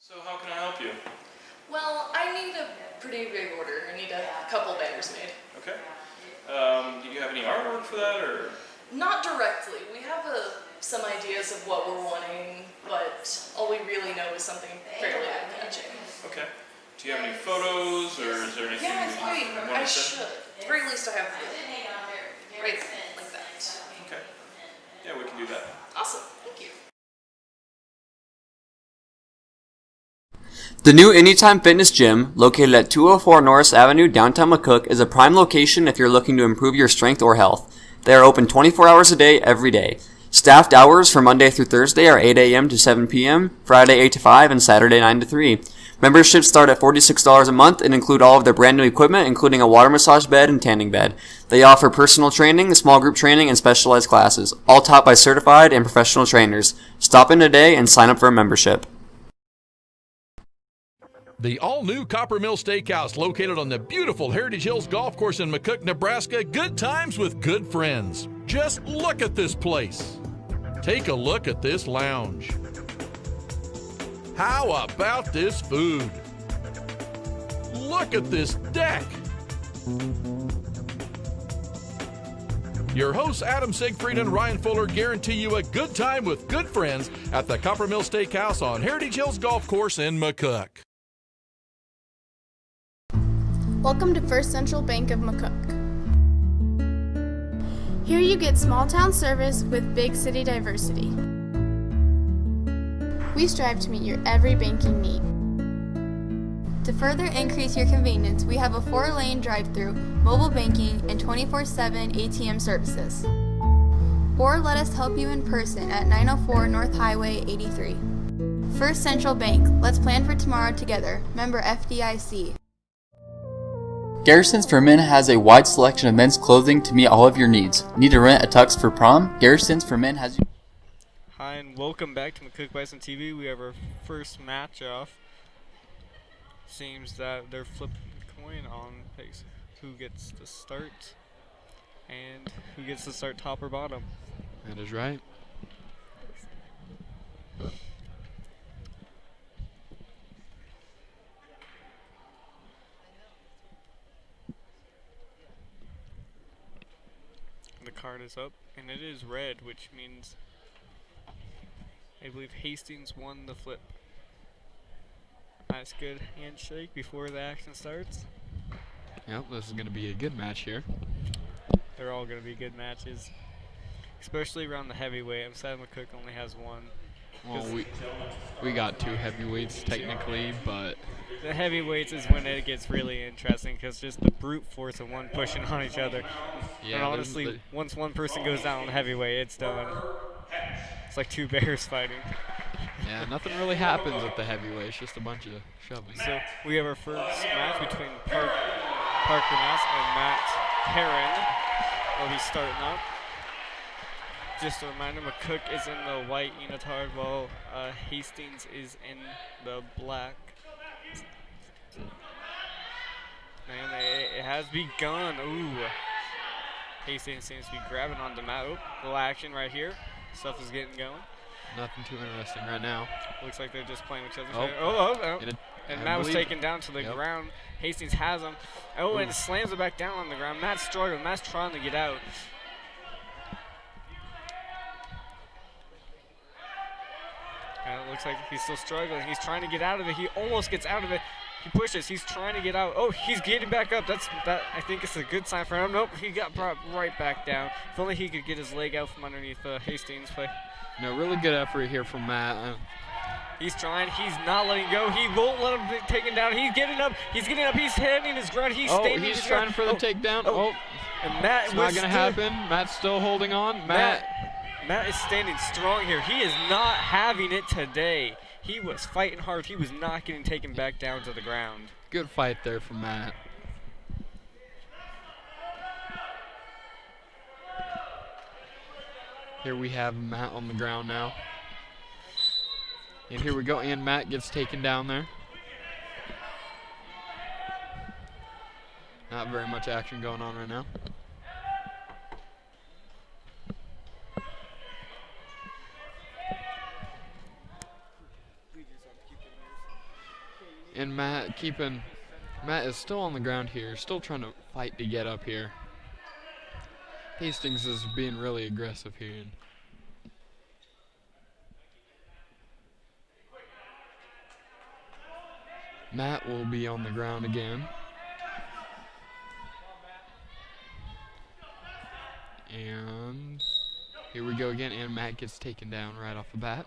So how can I help you? Well, I need a pretty big order. I need a couple banners made. Okay. Do you have any artwork for that, or? Not directly. We have some ideas of what we're wanting, but all we really know is something fairly eye-catching. Okay. Do you have any photos, or is there anything Yeah, you want I to send? should. At the very least, I have right like that. Okay. Yeah, we can do that. Awesome. Thank you. The new Anytime Fitness Gym, located at 204 Norris Avenue, downtown McCook, is a prime location if you're looking to improve your strength or health. They are open 24 hours a day, every day. Staffed hours for Monday through Thursday are 8 a.m. to 7 p.m., Friday 8 to 5, and Saturday 9 to 3. Memberships start at $46 a month and include all of their brand new equipment, including a water massage bed and tanning bed. They offer personal training, small group training, and specialized classes, all taught by certified and professional trainers. Stop in today and sign up for a membership. The all-new Coppermill Steakhouse, located on the beautiful Heritage Hills Golf Course in McCook, Nebraska. Good times with good friends. Just look at this place. Take a look at this lounge. How about this food? Look at this deck. Your hosts Adam Siegfried and Ryan Fuller guarantee you a good time with good friends at the Coppermill Steakhouse on Heritage Hills Golf Course in McCook. Welcome to First Central Bank of McCook. Here you get small town service with big city diversity. We strive to meet your every banking need. To further increase your convenience, we have a 4-lane drive-through, mobile banking, and 24/7 ATM services. Or let us help you in person at 904 North Highway 83. First Central Bank, let's plan for tomorrow together. Member FDIC. Garrison's for Men has a wide selection of men's clothing to meet all of your needs. Need to rent a tux for prom? Garrison's for Men has you. Hi and welcome back to McCook Bison TV. We have our first match off. Seems that they're flipping the coin on who gets to start and who gets to start top or bottom. That is right. The card is up and it is red, which means I believe Hastings won the flip. Nice good handshake before the action starts. Yep, this is going to be a good match here. They're all going to be good matches, especially around the heavyweight. I'm sad McCook only has one. Well, we got 2 heavyweights technically, but the heavyweights is when it gets really interesting because just the brute force of one pushing on each other. yeah, and honestly, once one person goes down on the heavyweight, it's done. It's like 2 bears fighting. Yeah, nothing really happens at the heavyweight. It's just a bunch of shoving. So we have our first match between Parker Mass and Matt Heron. Will be starting up. Just a reminder, McCook is in the white unitard while Hastings is in the black. And it has begun. Ooh. Hastings seems to be grabbing onto Matt. Oh, little action right here. Stuff is getting going. Nothing too interesting right now. Looks like they're just playing with each other. Oh. And Matt was taken down to the ground. Hastings has him. Oh, and slams it back down on the ground. Matt's struggling. Matt's trying to get out. And it looks like he's still struggling. He's trying to get out of it. He almost gets out of it. He pushes. He's trying to get out. Oh, he's getting back up. That I think it's a good sign for him. Nope, he got brought right back down. If only he could get his leg out from underneath Hastings' play. No, really good effort here from Matt. He's trying. He's not letting go. He won't let him be taken down. He's getting up. He's getting up. He's hitting his ground. He's standing. He's trying for the takedown. And Matt, it's not gonna happen. Matt's still holding on. Matt is standing strong here. He is not having it today. He was fighting hard. He was not getting taken back down to the ground. Good fight there from Matt. Here we have Matt on the ground now. And here we go, and Matt gets taken down there. Not very much action going on right now. Matt is still on the ground here, still trying to fight to get up here. Hastings is being really aggressive here. Matt will be on the ground again. And here we go again, and Matt gets taken down right off the bat.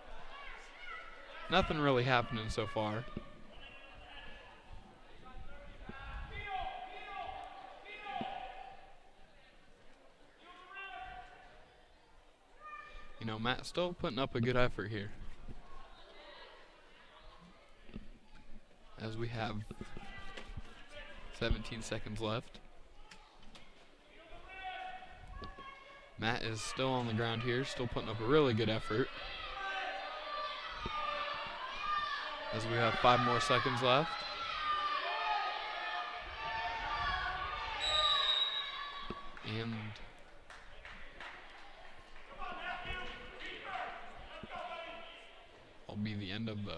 Nothing really happening so far. You know, Matt's still putting up a good effort here. As we have 17 seconds left. Matt is still on the ground here, still putting up a really good effort. As we have 5 more seconds left. And will be the end of the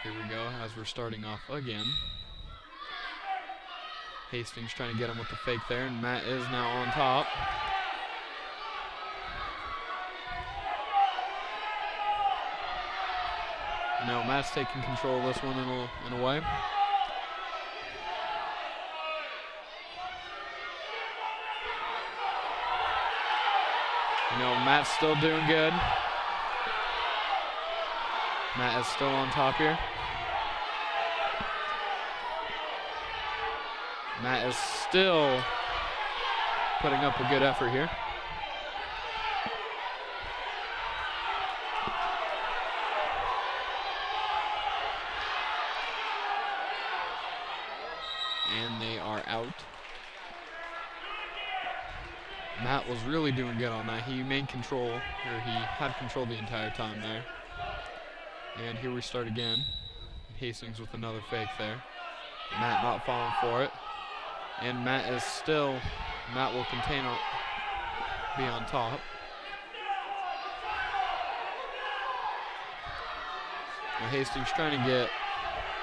Here we go, as we're starting off again. Hastings trying to get him with the fake there, and Matt is now on top. No, Matt's taking control of this one in a way. You know, Matt's still doing good. Matt is still on top here. Matt is still putting up a good effort here. And they are out. Matt was really doing good on that. He made control, or he had control the entire time there. And here we start again. Hastings with another fake there. Matt not falling for it. And Matt will be on top. Now Hastings trying to get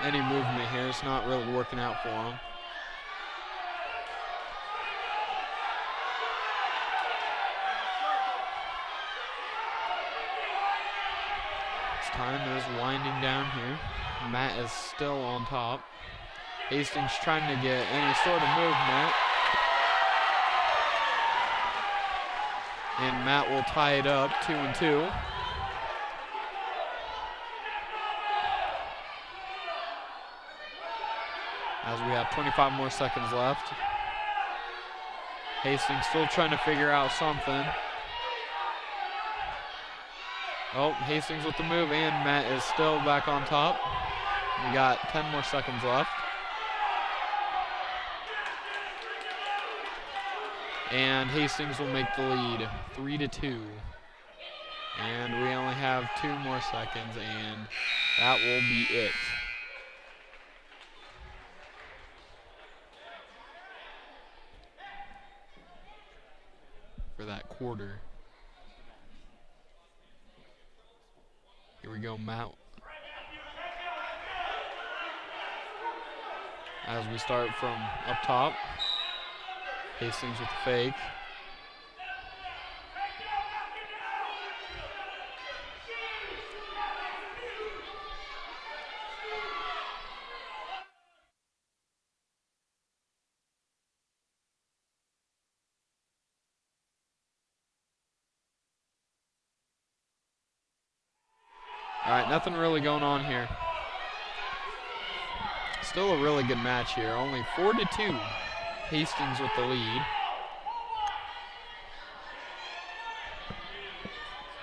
any movement here. It's not really working out for him. Time is winding down here. Matt is still on top. Hastings trying to get any sort of movement. And Matt will tie it up 2-2. As we have 25 more seconds left. Hastings still trying to figure out something. Oh, Hastings with the move, and Matt is still back on top. We got 10 more seconds left. And Hastings will make the lead, 3-2. And we only have 2 more seconds, and that will be it. For that quarter. Here we go, Matt. As we start from up top. Hastings with the fake. All right, nothing really going on here. Still a really good match here. Only 4-2. Hastings with the lead.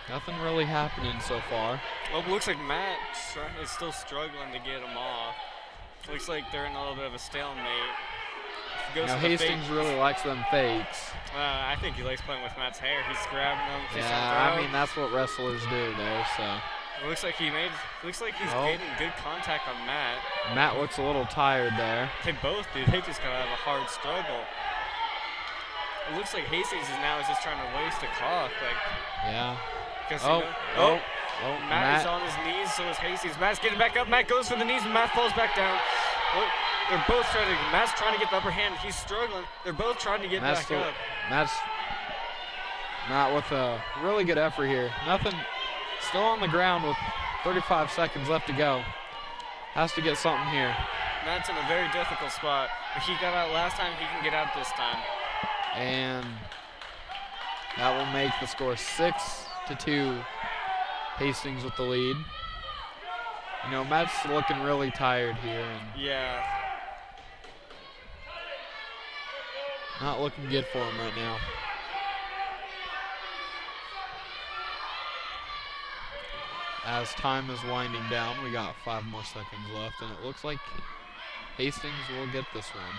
Nothing really happening so far. Well, it looks like Matt is still struggling to get him off. Looks like they're in a little bit of a stalemate. Now Hastings really likes them fakes. I think he likes playing with Matt's hair. He's grabbing them. Yeah, I mean that's what wrestlers do there. So it looks like he's getting good contact on Matt. Matt looks a little tired there. They both do. They just kind of have a hard struggle. It looks like Hastings is just trying to waste the clock. Yeah. Matt is on his knees, so is Hastings. Matt's getting back up. Matt goes for the knees, and Matt falls back down. Oh, they're both Matt's trying to get the upper hand. He's struggling. They're both trying to get back up. Matt with a really good effort here. Nothing, still on the ground with 35 seconds left to go. Has to get something here. Matt's in a very difficult spot. If he got out last time, he can get out this time. And that will make the score 6-2. Hastings with the lead. You know, Matt's looking really tired here. Yeah. Not looking good for him right now. As time is winding down, we got 5 more seconds left, and it looks like Hastings will get this one.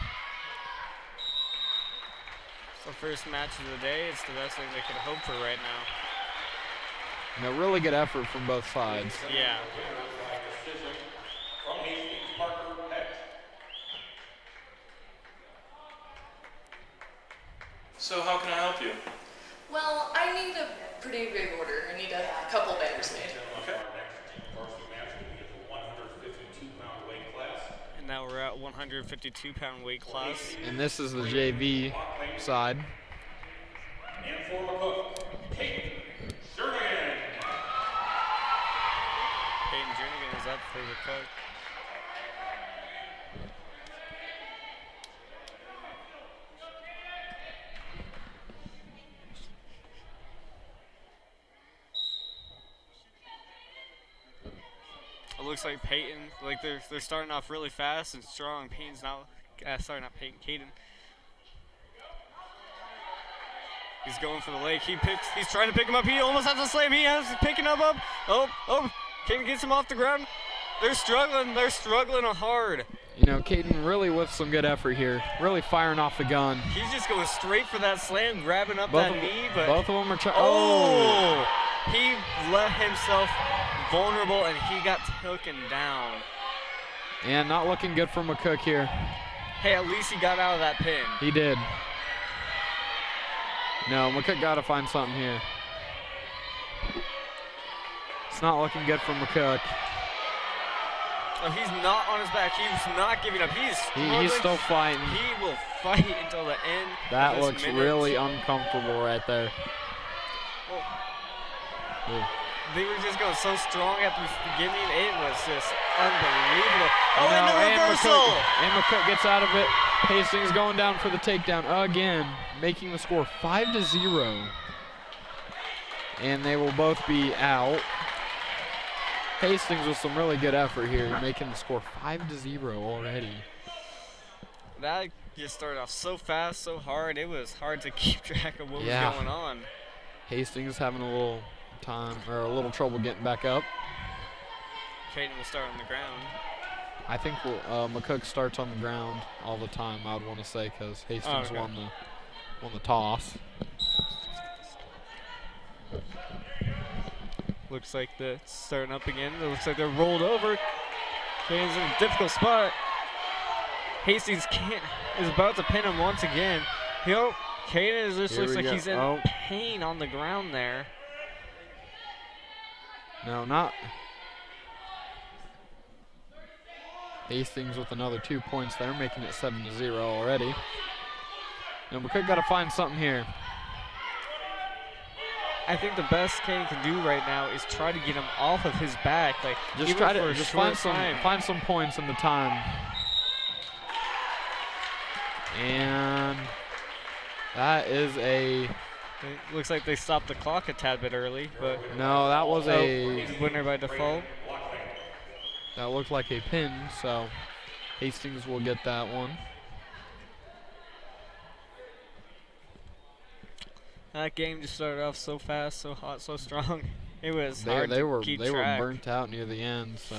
It's the first match of the day. It's the best thing they could hope for right now. You know, really good effort from both sides. Yeah. So how can I help you? Well, I need a pretty big order. I need a couple banners made. Okay. And now we're at 152-pound weight class. And this is the JV side. And for McCook, Peyton Jernigan. Peyton Jernigan is up for McCook. It looks like Peyton, they're starting off really fast and strong. Peyton's now, not Peyton, Caden. He's going for the leg. He's trying to pick him up. He almost has to slam. He has to pick him up. Oh, Caden gets him off the ground. They're struggling hard. You know, Caden really with some good effort here. Really firing off the gun. He's just going straight for that slam, grabbing up that knee. But both of them are trying. Oh! He let himself vulnerable, and he got taken down. And not looking good for McCook here. Hey, at least he got out of that pin. He did. No, McCook got to find something here. It's not looking good for McCook. Oh, he's not on his back. He's not giving up. He's still fighting. He will fight until the end. That looks really uncomfortable right there. They were just going so strong at the beginning. It was just unbelievable. Oh, and the reversal! And McCook gets out of it. Hastings going down for the takedown again, making the score 5-0. And they will both be out. Hastings with some really good effort here, making the score 5-0 already. That just started off so fast, so hard. It was hard to keep track of what was going on. Hastings having a little trouble getting back up. Caden will start on the ground. I think McCook starts on the ground all the time, I would want to say, because Hastings won the toss. Looks like they're starting up again. It looks like they're rolled over. Caden's in a difficult spot. Hastings is about to pin him once again. Caden just looks like he's in pain on the ground there. No, not. Hastings with another 2 points there, making it 7-0 already. Now McCook got to find something here. I think the best Caden can do right now is try to get him off of his back. Just try to find some points in the time. And that is a. It looks like they stopped the clock a tad bit early, but no, that was a winner by default. That looked like a pin, so Hastings will get that one. That game just started off so fast, so hot, so strong. It was hard to keep track. They were burnt out near the end, so.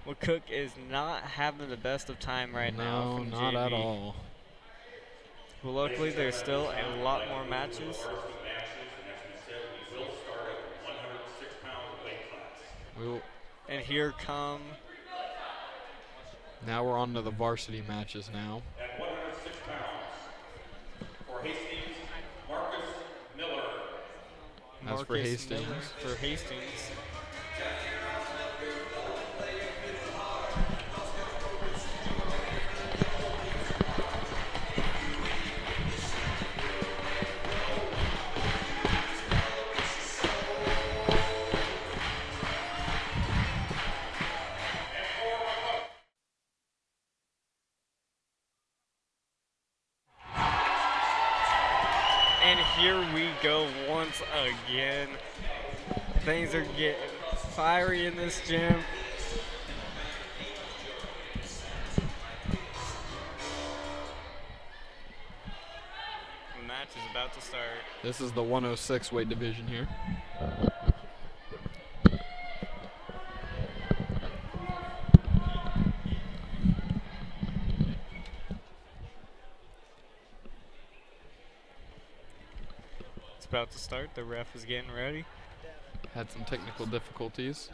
McCook is not having the best of time right now. No, not at all. Well, luckily, there's still a lot more matches. And here come. Now we're on to the varsity matches now. At 106 pounds, for Hastings, Marcus Miller. That's for Marcus Hastings. Miller for Hastings. And here we go once again. Things are getting fiery in this gym. The match is about to start. This is the 106 weight division here. It's about to start. The ref is getting ready. Had some technical difficulties.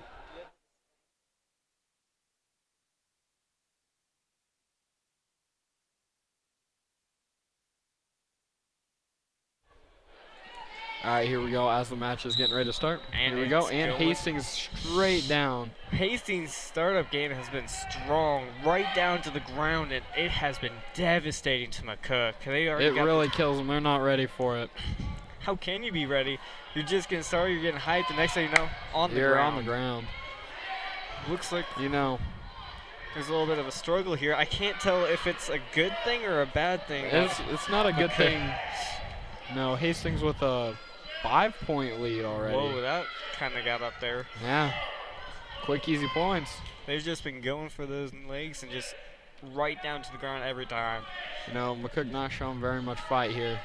All right, here we go as the match is getting ready to start. And Here we go, it's and going. Hastings straight down. Hastings' startup game has been strong, right down to the ground, and it has been devastating to McCook. They already It got really kills them. They're not ready for it. How can you be ready? You're just getting started, you're getting hyped, the next thing you know, You're ground. on the ground. Looks like You know, there's a little bit of a struggle here. I can't tell if it's a good thing or a bad thing. it's not a good Okay. thing. No, Hastings with a 5-point lead already. Whoa, that kind of got up there. Yeah. Quick, easy points. They've just been going for those legs and just right down to the ground every time. You know, McCook not showing very much fight here.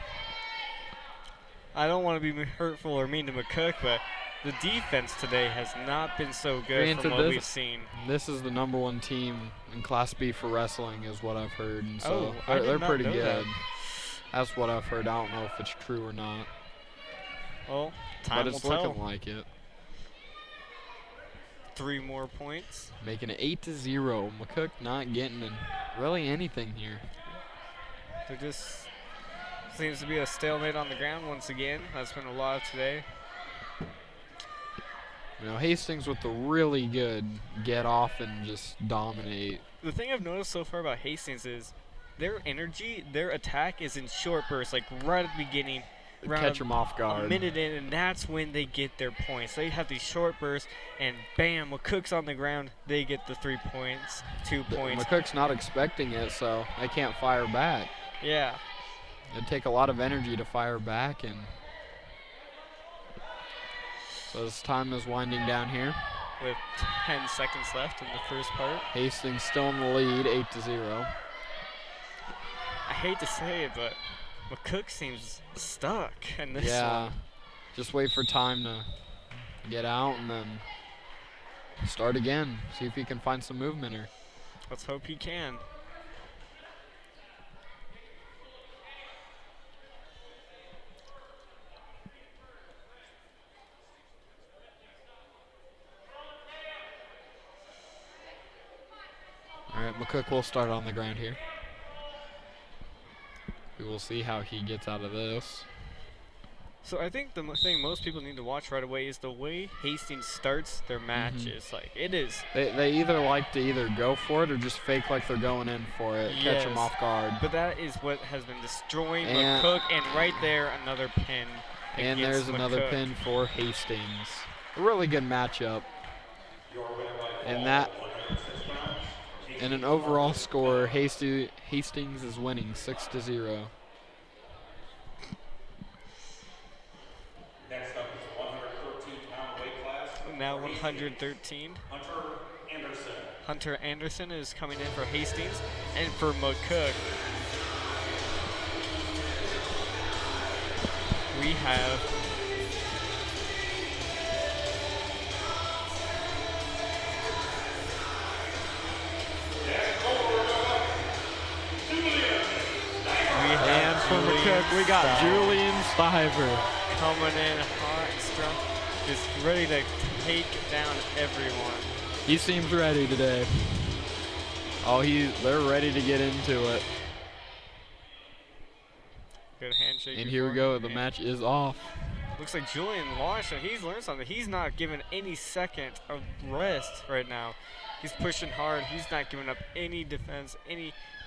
I don't want to be hurtful or mean to McCook, but the defense today has not been so good Granted, from what we've seen. This is the #1 team in Class B for wrestling, is what I've heard. And so I did they're not pretty know good. that. That's what I've heard. I don't know if it's true or not. Well, time But it's will tell. looking like it. 3 more points. Making it 8-0. McCook not getting really anything here. There just seems to be a stalemate on the ground once again. That's been a lot of today. You know, Hastings with the really good get off and just dominate. The thing I've noticed so far about Hastings is their energy, their attack is in short bursts, like right at the beginning. Catch them off A guard. minute in, and that's when they get their points. They have these short bursts, and bam, McCook's on the ground. They get the 3 points, 2 points. McCook's not expecting it, so they can't fire back. Yeah. It'd take a lot of energy to fire back, and so as time is winding down here. With 10 seconds left in the first part. Hastings still in the lead, 8-0. I hate to say it, but McCook seems stuck in this Yeah, one. just wait for time to get out and then start again. See if he can find some movement here. Let's hope he can. All right, McCook will start on the ground here. We will see how he gets out of this. So I think the thing most people need to watch right away is the way Hastings starts their matches. Like, it is. They either like to either go for it or just fake like they're going in for it, catch them Yes. off guard. But that is what has been destroying And- McCook, and right there, another pin. And against there's another McCook. pin for Hastings. A really good matchup. And that, in an overall score, Hastings is winning 6-0. Next up is 113-pound weight class. Now 113. Hunter Anderson. Hunter Anderson is coming in for Hastings, and for McCook, we have And for McCook, we got Julian Stiver. coming in hot and strong, just ready to take down everyone. He seems ready today. Oh, they're ready to get into it. Good handshake. And here we go. The match is off. Looks like Julian launched, and he's learned something. He's not giving any second of rest right now. He's pushing hard. He's not giving up any defense.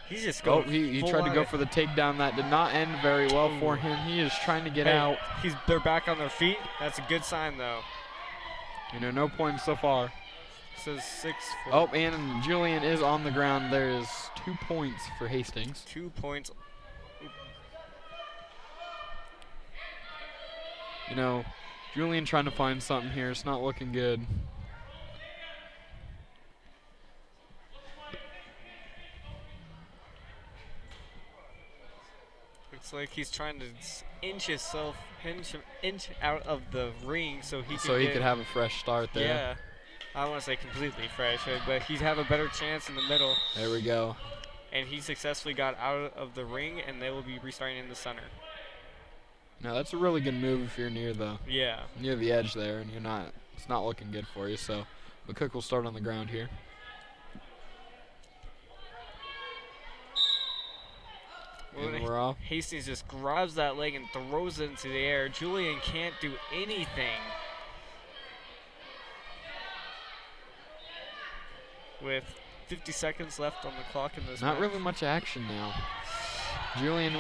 He's just going. Oh, he tried to go for the takedown. That did not end very well for him. He is trying to get out. They're back on their feet. That's a good sign, though. You know, no points so far. Says 6-4. Oh, and Julian is on the ground. There is 2 points for Hastings. 2 points. You know, Julian trying to find something here. It's not looking good. Looks like he's trying to inch out of the ring so he could have a fresh start there. Yeah. I don't want to say completely fresh, but he'd have a better chance in the middle. There we go. And he successfully got out of the ring, and they will be restarting in the center. Now that's a really good move if you're near the edge there, and it's not looking good for you. So McCook will start on the ground here. And we're off. Hastings just grabs that leg and throws it into the air. Julian can't do anything. With 50 seconds left on the clock in this Not match. really much action now. Julian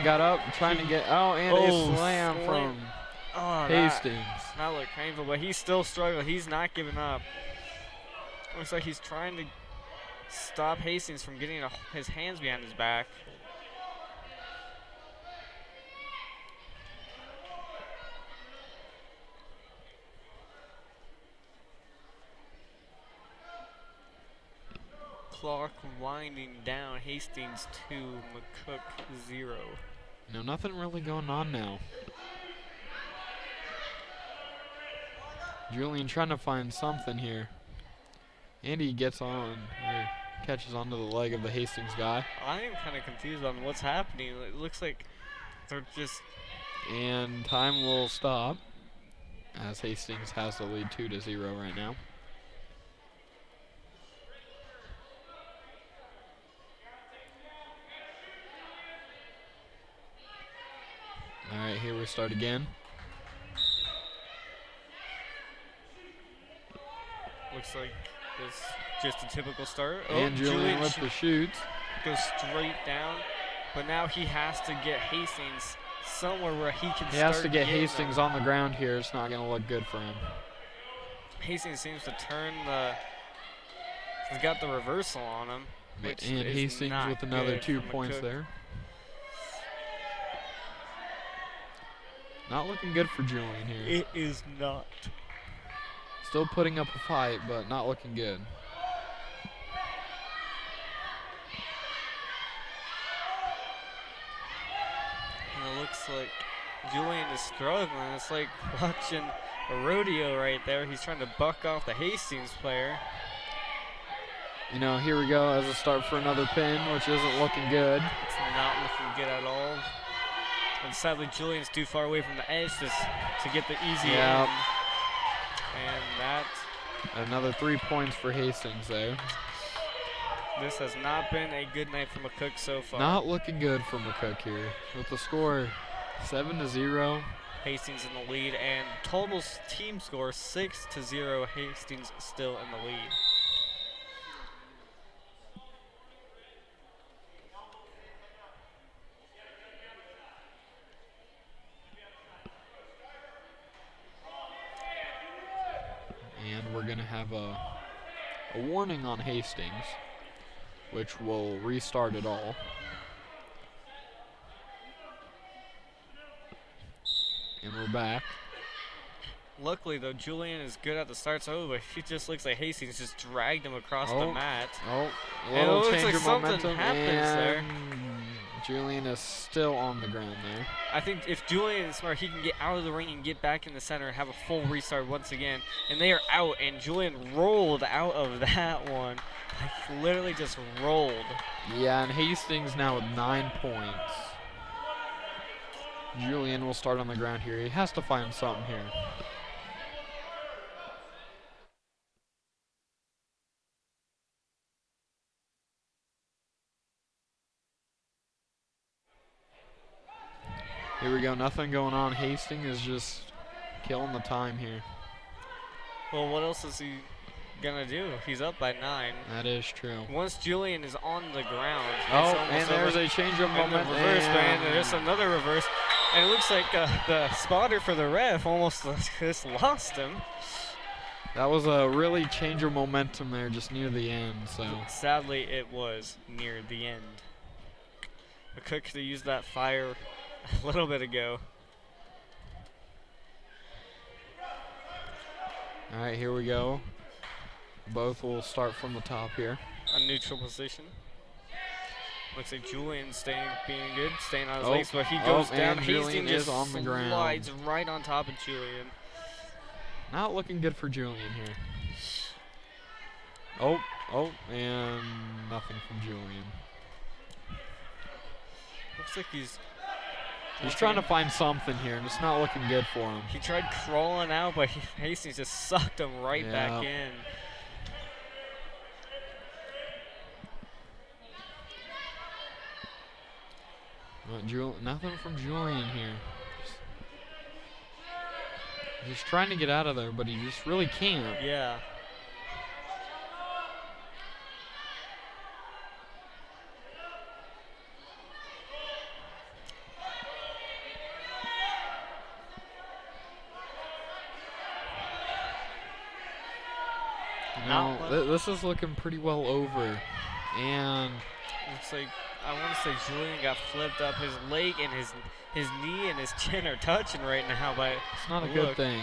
got up, trying to get a slam from Hastings. That looked painful, but he's still struggling. He's not giving up. Looks like he's trying to stop Hastings from getting his hands behind his back. Clock winding down. Hastings 2, McCook 0. No, nothing really going on now. Julian trying to find something here. And he gets on, or catches onto the leg of the Hastings guy. I am kind of confused on what's happening. It looks like they're just... And time will stop, as Hastings has the lead 2-0 right now. All right, here we start again. Looks like this just a typical start. And Julian with the shoots. Goes straight down, but now he has to get Hastings somewhere where he can He has to get Hastings on the ground here. It's not going to look good for him. Hastings seems to turn he's got the reversal on him. And Hastings with another 2 points there. Not looking good for Julian here. It is not. Still putting up a fight, but not looking good. And it looks like Julian is struggling. It's like watching a rodeo right there. He's trying to buck off the Hastings player. You know, here we go as a start for another pin, which isn't looking good. It's not looking good at all. And sadly, Julian's too far away from the edge to get the easy end. And that... Another 3 points for Hastings there. This has not been a good night for McCook so far. Not looking good for McCook here. With the score 7-0. Hastings in the lead, and total team score 6-0. Hastings still in the lead. And we're going to have a warning on Hastings, which will restart it all. And we're back. Luckily, though, Julian is good at the start, so it just looks like Hastings just dragged him across the mat. Oh, a And little it looks change like of something momentum. happens there. Julian is still on the ground there. I think if Julian is smart, he can get out of the ring and get back in the center and have a full restart once again. And they are out, and Julian rolled out of that one. Like, literally just rolled. Yeah, and Hastings now with 9 points. Julian will start on the ground here. He has to find something here. Here we go. Nothing going on. Hastings is just killing the time here. Well, what else is he gonna do? He's up by 9. That is true. Once Julian is on the ground, Oh, it's almost and there's over. a change of And the moment. reverse, and and there's another reverse. And it looks like the spotter for the ref almost just lost him. that was a really change of momentum there just near the end. So Sadly, it was near the end. McCook could have used that fire a little bit ago. all right, here we go. Both will start from the top here. A neutral position. Looks like Julian being good, staying on his Oh, legs, but he goes down. and Julian Hastings is just on the ground. slides right on top of Julian. Not looking good for Julian here. Oh, and nothing from Julian. Looks like he's trying to find something here, and it's not looking good for him. He tried crawling out, but Hastings just sucked him right back in. Nothing from Julian here. He's trying to get out of there, but he just really can't. Yeah. No, this is looking pretty well over. And looks like, I want to say Julian got flipped up. His leg and his knee and his chin are touching right now, but it's not a good thing.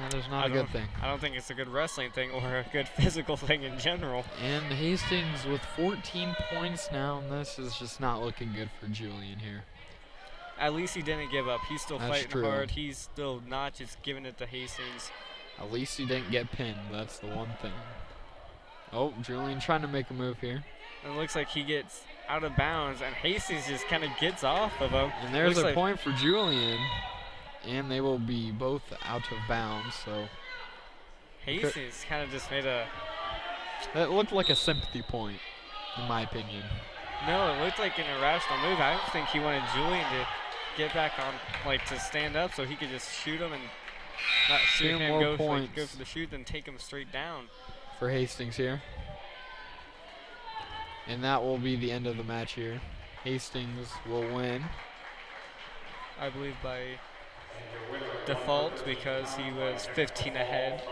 That is not a good thing. I don't think it's a good wrestling thing or a good physical thing in general. And Hastings with 14 points now, and this is just not looking good for Julian here. At least he didn't give up. He's still That's fighting true. hard. He's still not just giving it to Hastings. At least he didn't get pinned. That's the one thing. Oh, Julian trying to make a move here. And it looks like he gets out of bounds, and Hastings just kind of gets off of him. And there's a point for Julian, and they will be both out of bounds. So Hastings kind of just made a... That looked like a sympathy point, in my opinion. No, it looked like an irrational move. I don't think he wanted Julian to get back on, like to stand up so he could just shoot him and not shoot him, more go points for the shoot, then take him straight down. For Hastings here. And that will be the end of the match here. Hastings will win. I believe by default because he was 15 ahead.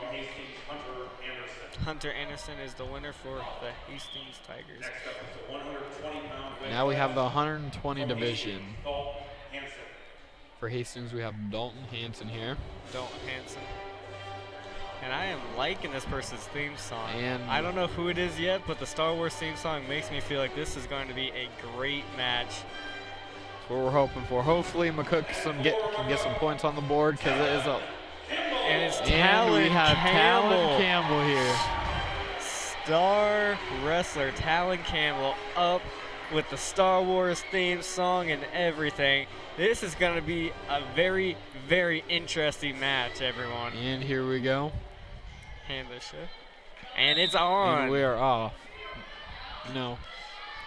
Hunter Anderson is the winner for the Hastings Tigers. Now we have the 120 division. For Hastings, we have Dalton Hanson here. Dalton Hanson. And I am liking this person's theme song. And I don't know who it is yet, but the Star Wars theme song makes me feel like this is going to be a great match. That's what we're hoping for. Hopefully McCook can get some points on the board because it is up. And it's And Talon we have Campbell. Talon Campbell here. Star wrestler Talon Campbell up with the Star Wars theme song and everything. This is going to be a very, very interesting match, everyone. And here we go. Hand this shit. And it's on. And we are off. No.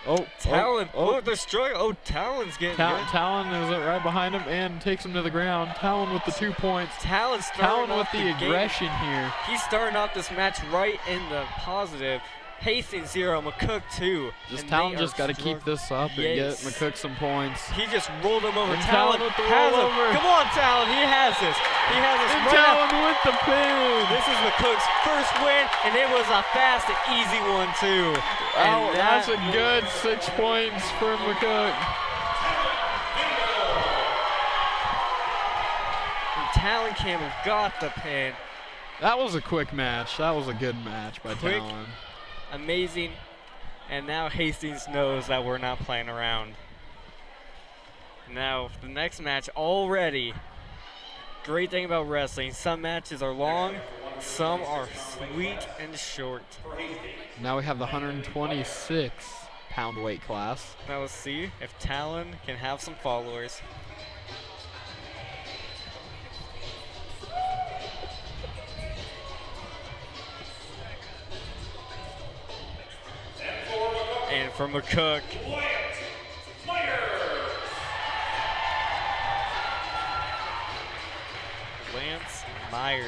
Oh, Talon. Oh, Oh, they're struggling. Oh, Talon's getting good. Talon is right behind him and takes him to the ground. Talon with the 2 points. Talon starting with off the aggression here. He's starting off this match right in the positive. Hastings 0, McCook 2. Just And Talon they just got to are keep this up and get McCook some points. He just rolled him over. And Talon Talon with the has him. rollover. Come on, Talon. He has this. He has this. And right Talon now. with the pin. This is McCook's first win, and it was a fast and easy one, too. Oh, And that's a that- good 6 points for McCook. And Talon Campbell got the pin. That was a quick match. That was a good match by Quick. Talon. Amazing. And now Hastings knows that we're not playing around. Now, the next match already. Great thing about wrestling, some matches are long, some are sweet and short. Now we have the 126-pound weight class. Now let's see if Talon can have some followers. And for McCook. Lance Myers.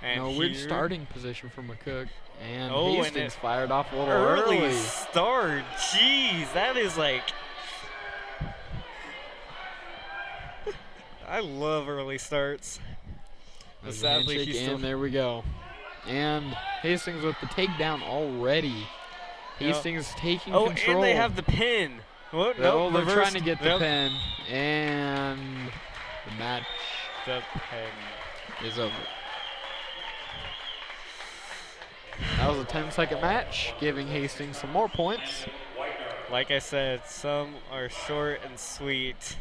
And No, weird here- starting position for McCook. And Oh, and Hastings it- fired off a little early early. start. Jeez, that is like. I love early starts. But There's a sadly, handshake, he's still. and there we go. And Hastings with the takedown already. Hastings taking Oh, control. and they have the pin. What? Oh, No, they're reversed. trying to get the Yep. pin. And the match The pin. is over. That was a 10-second match, giving Hastings some more points. Like I said, some are short and sweet.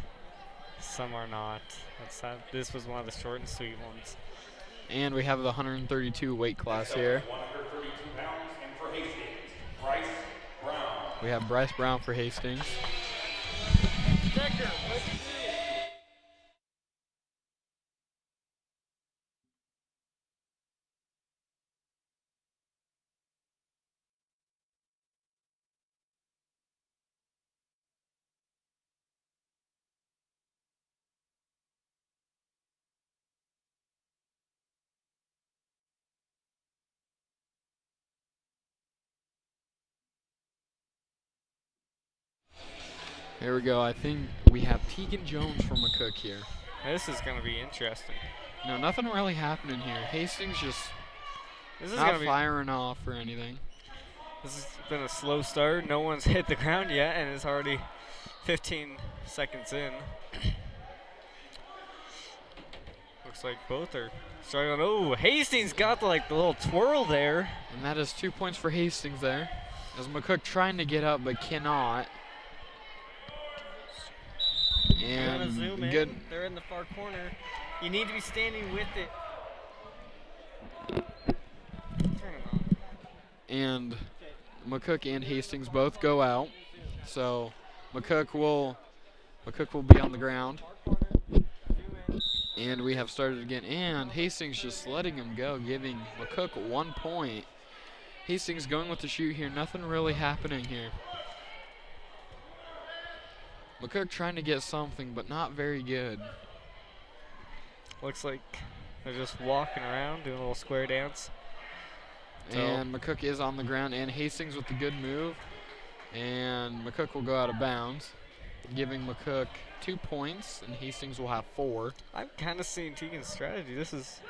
Some are not. This was one of the short and sweet ones. And we have the 132 weight class here. 132 pounds, and for Hastings, Bryce Brown. We have Bryce Brown for Hastings. Here we go. I think we have Tegan Jones from McCook here. This is going to be interesting. No, nothing really happening here. Hastings just This is not going to be. firing off or anything. This has been a slow start. No one's hit the ground yet, and it's already 15 seconds in. Looks like both are struggling. Oh, Hastings got the little twirl there. And that is 2 points for Hastings there. As McCook trying to get up but cannot. You're gonna zoom And in. good. They're in the far corner. You need to be standing with it. Turn it on. And McCook and Hastings both go out. So McCook will be on the ground. And we have started again. And Hastings just letting him go, giving McCook 1 point. Hastings going with the shoot here. Nothing really happening here. McCook trying to get something, but not very good. Looks like they're just walking around, doing a little square dance. So- And McCook is on the ground, and Hastings with the good move. And McCook will go out of bounds, giving McCook 2 points, and Hastings will have 4. I'm kind of seeing Tegan's strategy. This is,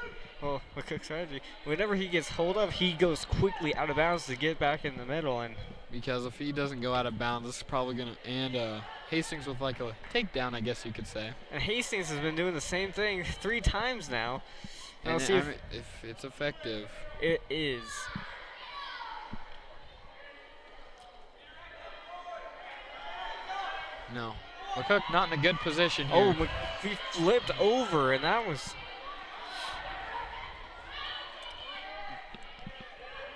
well, McCook's strategy. Whenever he gets hold of, he goes quickly out of bounds to get back in the middle. And Because if he doesn't go out of bounds, this is probably going to end Hastings with like a takedown, I guess you could say. And Hastings has been doing the same thing 3 times now. And I'll see I mean, if it's effective. it is. No. McCook not in a good position Oh, here. he flipped over, and that was.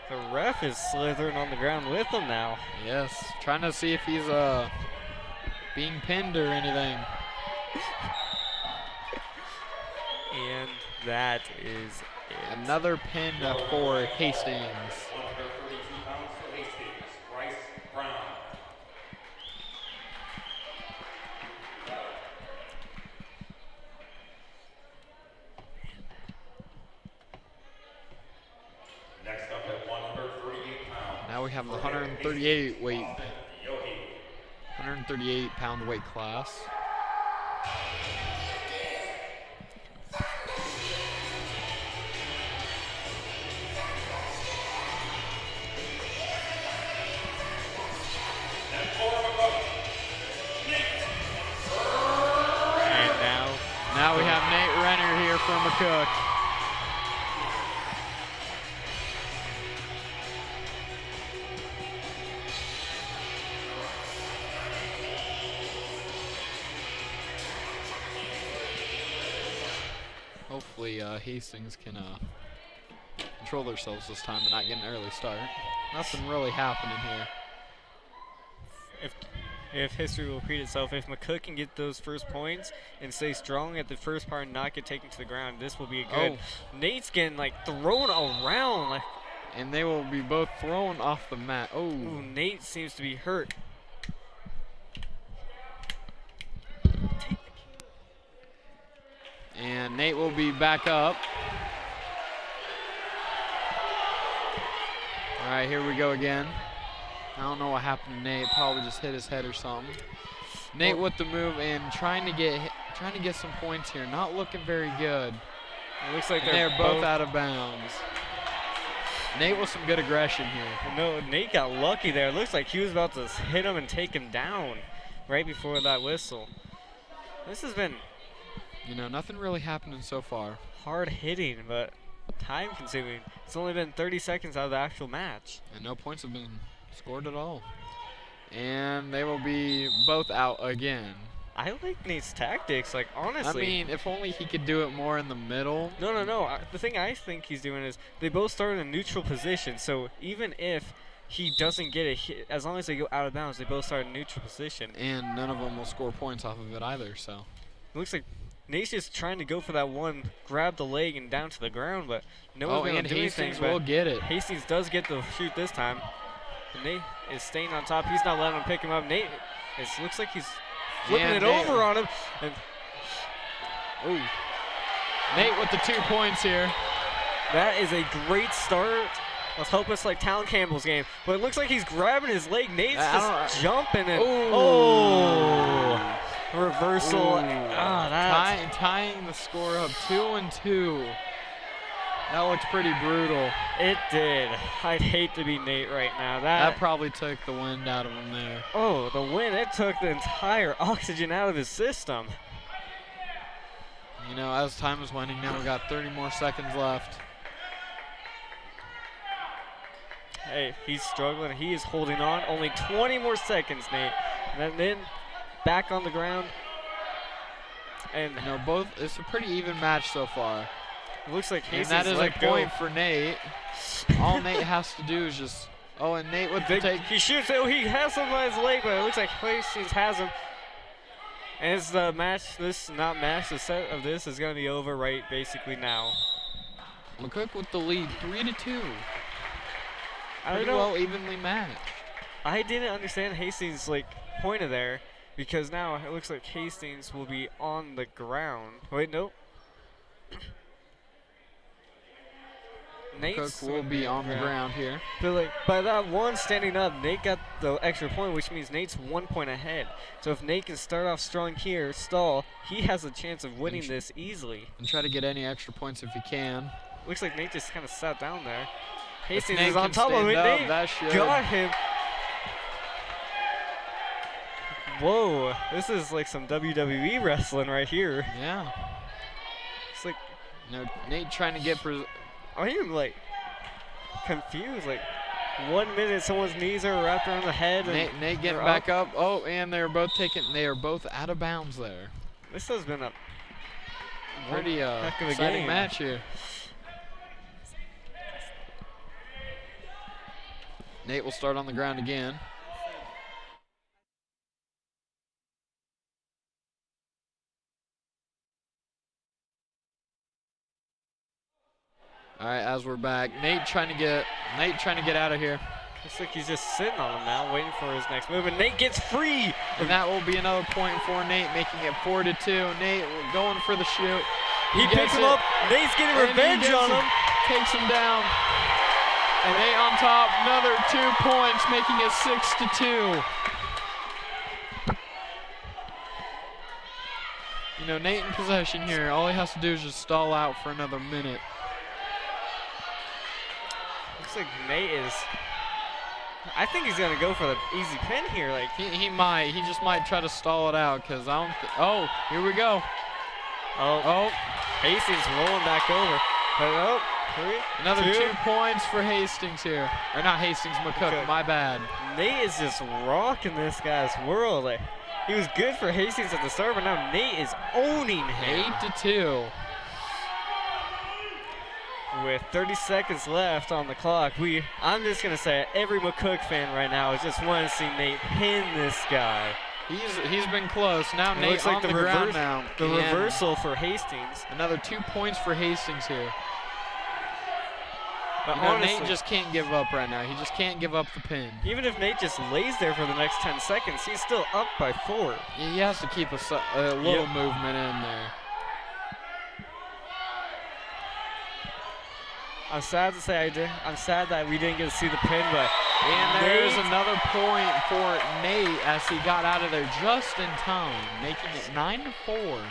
The ref is slithering on the ground with him now. Yes, trying to see if he's being pinned or anything. And that is it. Another pin for Hastings. 132 pounds for Hastings, Bryce Brown. Next up at 138 pounds. Now we have the 138 weight, Yohi. 138 pound weight class. And Now we have Nate Renner here for McCook. Hopefully Hastings can control themselves this time and not get an early start. Nothing really happening here. if history will repeat itself, if McCook can get those first points and stay strong at the first part and not get taken to the ground, this will be a good. Nate's getting thrown around. And they will be both thrown off the mat. Oh, Ooh, Nate seems to be hurt. and Nate will be back up. All right, here we go again. I don't know what happened to Nate. Probably just hit his head or something. Nate with the move and trying to get some points here. Not looking very good. It looks like they're both out of bounds. Nate with some good aggression here. No, Nate got lucky there. It looks like he was about to hit him and take him down right before that whistle. This has been, you know, nothing really happening so far. Hard hitting, but time consuming. It's only been 30 seconds out of the actual match. And no points have been scored at all. And they will be both out again. I like Nate's tactics, like, honestly. I mean, if only he could do it more in the middle. No. The thing I think he's doing is they both start in a neutral position, so even if he doesn't get a hit, as long as they go out of bounds, they both start in a neutral position. And none of them will score points off of it either, so. It looks like Nate's just trying to go for that one, grab the leg and down to the ground, but no one's going to do anything. Hastings will get it. Hastings does get the shoot this time. And Nate is staying on top. He's not letting him pick him up. Nate, it looks like he's flipping it over on him. And ooh. Nate with the 2 points here. That is a great start. Let's hope it's like Town Campbell's game. But it looks like he's grabbing his leg. Nate's just jumping and reversal. Tying the score up 2-2. That looked pretty brutal. It did. I'd hate to be Nate right now. That probably took the wind out of him there. Oh, the wind. It took the entire oxygen out of his system. You know, as time is winding down, we've got 30 more seconds left. Hey, he's struggling. He is holding on. Only 20 more seconds, Nate. And then back on the ground. And you know, it's a pretty even match so far. It looks like Hastings and that is a let point go. for Nate. All Nate has to do is just. Oh, and Nate with the take. He shoots. Oh, he has him on his leg, but it looks like Hastings has him. And it's the match. The set of this is going to be over right basically now. McCook with the lead, 3-2. I don't Pretty know. well evenly matched. I didn't understand Hastings' point of there because now it looks like Hastings will be on the ground. Wait, nope. McCook will be on the ground here. But by that one standing up, Nate got the extra point, which means Nate's 1 point ahead. So if Nate can start off strong here, stall, he has a chance of winning this easily. And try to get any extra points if he can. Looks like Nate just kind of sat down there. Hastings Nate is on top of him. Nate got him. Whoa, this is like some WWE wrestling right here. Yeah. It's like, Nate trying to get. I'm confused. 1 minute, someone's knees are wrapped around the head. And Nate getting back up. Oh, and they are both out of bounds there. This has been a pretty heck of a exciting game. match here. Nate will start on the ground again. All right, as we're back, Nate trying to get out of here. Looks like he's just sitting on him now, waiting for his next move. And Nate gets free. And that will be another point for Nate, making it 4-2. Nate going for the shoot. He picks him up. Nate's getting revenge on him. Takes him down. And Nate on top, another 2 points, making it 6-2. You know, Nate in possession here. All he has to do is just stall out for another minute. Looks like Nate is. I think he's gonna go for the easy pin here. He might. He just might try to stall it out because I don't. Oh, here we go. Oh. Hastings rolling back over. But another 2 points for Hastings here. Or not Hastings, McCook. My bad. Nate is just rocking this guy's world. He was good for Hastings at the start, but now Nate is owning him. 8-2. With 30 seconds left on the clock, I'm just going to say every McCook fan right now is just wanting to see Nate pin this guy. He's been close. Now Nate looks like on the ground now. The reversal for Hastings. Another 2 points for Hastings here. But You know, honestly, Nate just can't give up right now. He just can't give up the pin. even if Nate just lays there for the next 10 seconds, he's still up by 4. He has to keep a little movement in there. I'm sad to say I'm sad that we didn't get to see the pin, but And there's Nate- another point for Nate as he got out of there just in time, making it 9-4.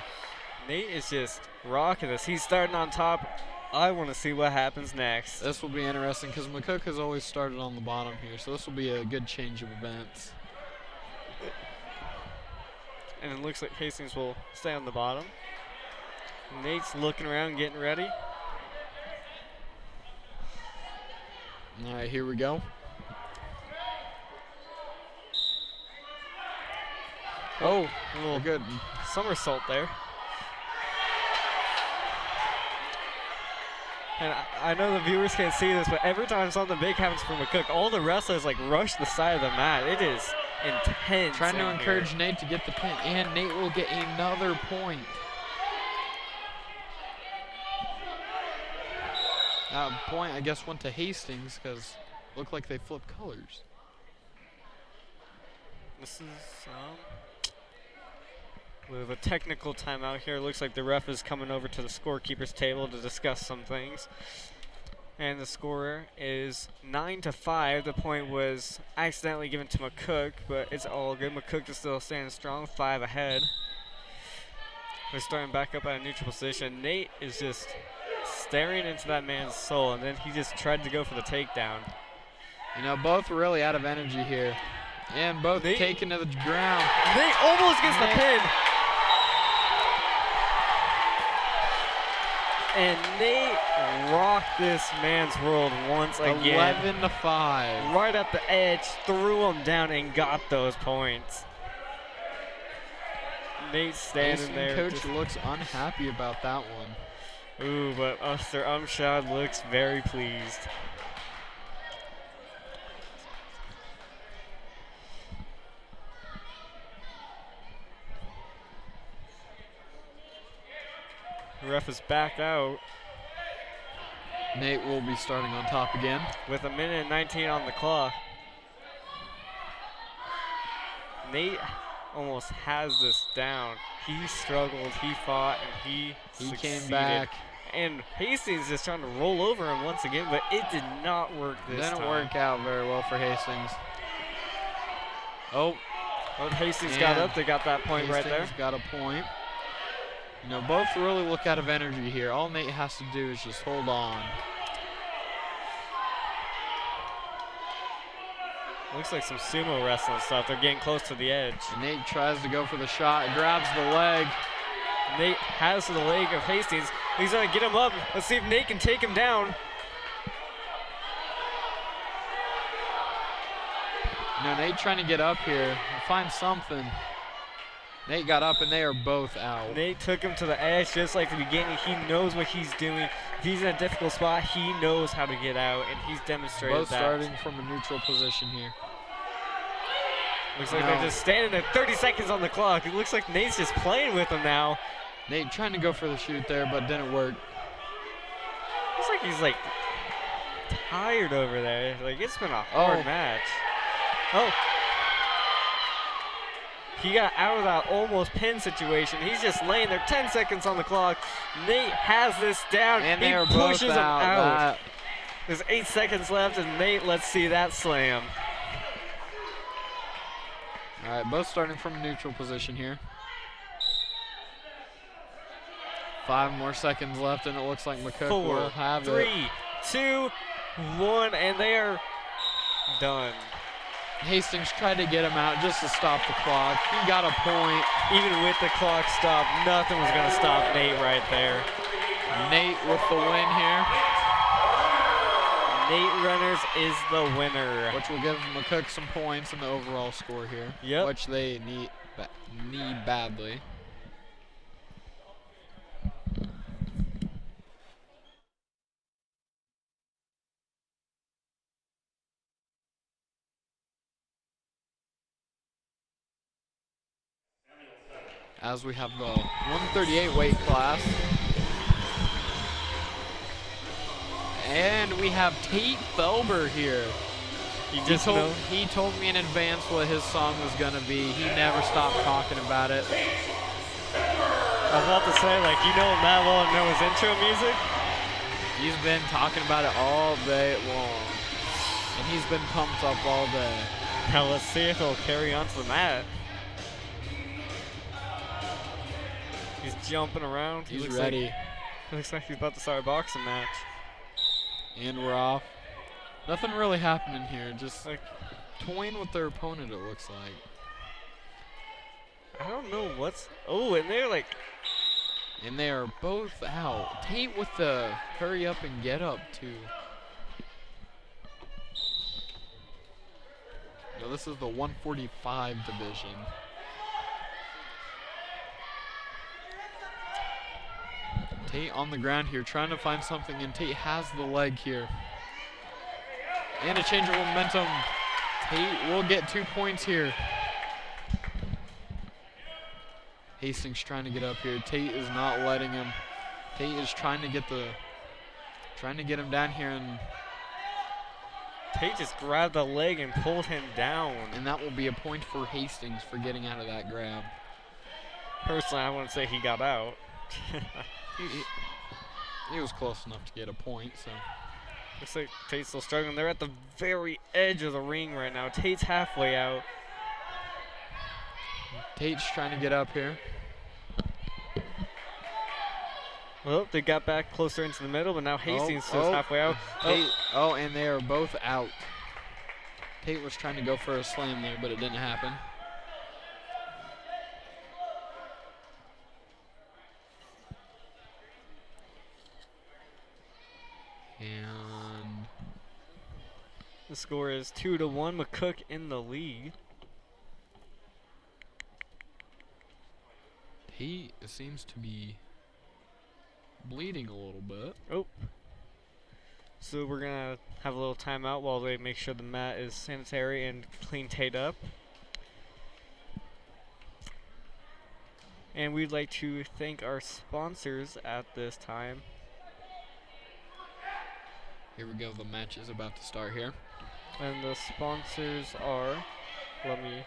Nate is just rocking this. He's starting on top. I want to see what happens next. This will be interesting because McCook has always started on the bottom here, so this will be a good change of events. And it looks like Hastings will stay on the bottom. Nate's looking around, getting ready. All right, here we go. Oh, a little Good. somersault there. And I know the viewers can't see this, but every time something big happens for McCook, all the wrestlers like rush the side of the mat. It is intense. Trying to in encourage here. Nate to get the pin, and Nate will get another point. That point, I guess, went to Hastings because it looked like they flipped colors. This is we have a technical timeout here. Looks like the ref is coming over to the scorekeeper's table to discuss some things. And the score is 9-5. The point was accidentally given to McCook, but it's all good. McCook is still standing strong, 5 ahead. They're starting back up at a neutral position. Nate is just staring into that man's soul, and then he just tried to go for the takedown. You know, both really out of energy here. And both taken to the ground. Nate almost gets the pin. And Nate rocked this man's world once again. 11-5. Right at the edge, threw him down and got those points. Nate standing there. Coach looks unhappy about that one. Ooh, but Mr. Umshad looks very pleased. The ref is back out. Nate will be starting on top again. With 1:19 on the clock. Nate almost has this down. He struggled, he fought, and he came succeeded. back. And Hastings is trying to roll over him once again, but it did not work this time. Didn't work out very well for Hastings. Oh. Well, Hastings got up, they got that point right there. Hastings got a point. You know, both really look out of energy here. All Nate has to do is just hold on. Looks like some sumo wrestling stuff. They're getting close to the edge. And Nate tries to go for the shot, grabs the leg. Nate has the leg of Hastings. He's gonna get him up. Let's see if Nate can take him down. You know, Nate trying to get up here and find something. Nate got up and they are both out. Nate took him to the edge just like the beginning. He knows what he's doing. If he's in a difficult spot, he knows how to get out, and he's demonstrated Both that. starting from a neutral position here. Looks like they're just standing there, 30 seconds on the clock. It looks like Nate's just playing with him now. Nate trying to go for the shoot there, but didn't work. Looks like he's like tired over there. Like it's been a hard match. Oh. He got out of that almost pin situation. He's just laying there, 10 seconds on the clock. Nate has this down. And he they are pushes both him out. out. There's 8 seconds left, and Nate, let's see that slam. All right, both starting from a neutral position here. 5 more seconds left, and it looks like McCook will have 4, it. 3, 2, 1, and they are done. Hastings tried to get him out just to stop the clock. He got a point. Even with the clock stopped, nothing was going to stop Nate right there. Nate with the win here. Nate Runners is the winner. Which will give McCook some points in the overall score here. Yep. Which they need badly. As we have the 138 weight class. and we have Tate Felber here. He told me in advance what his song was gonna be. He never stopped talking about it. I was about to say, like, you know him that well and know his intro music? He's been talking about it all day long. And he's been pumped up all day. Now let's see if he'll carry on to the mat. He's jumping around. He's ready. Looks like he's about to start a boxing match. And we're off. Nothing really happening here. Just like toying with their opponent, it looks like. I don't know what's... Oh, and they're like... And they are both out. Tate with the hurry up and get up, too. Now, this is the 145 division. Tate on the ground here, trying to find something, and Tate has the leg here. And a change of momentum. Tate will get 2 points here. Hastings trying to get up here. Tate is not letting him. Tate is trying to get him down here, and Tate just grabbed the leg and pulled him down. And that will be a point for Hastings for getting out of that grab. Personally, I wouldn't say he got out. He was close enough to get a point, so. Looks like Tate's still struggling. They're at the very edge of the ring right now. Tate's halfway out. Tate's trying to get up here. Well, they got back closer into the middle, but now Hastings is halfway out. Tate, and they are both out. Tate was trying to go for a slam there, but it didn't happen. And the score is 2-1. McCook in the lead. He seems to be bleeding a little bit. Oh. So we're going to have a little timeout while they make sure the mat is sanitary and clean Tate up. And we'd like to thank our sponsors at this time. Here we go, the match is about to start here. And the sponsors are, let me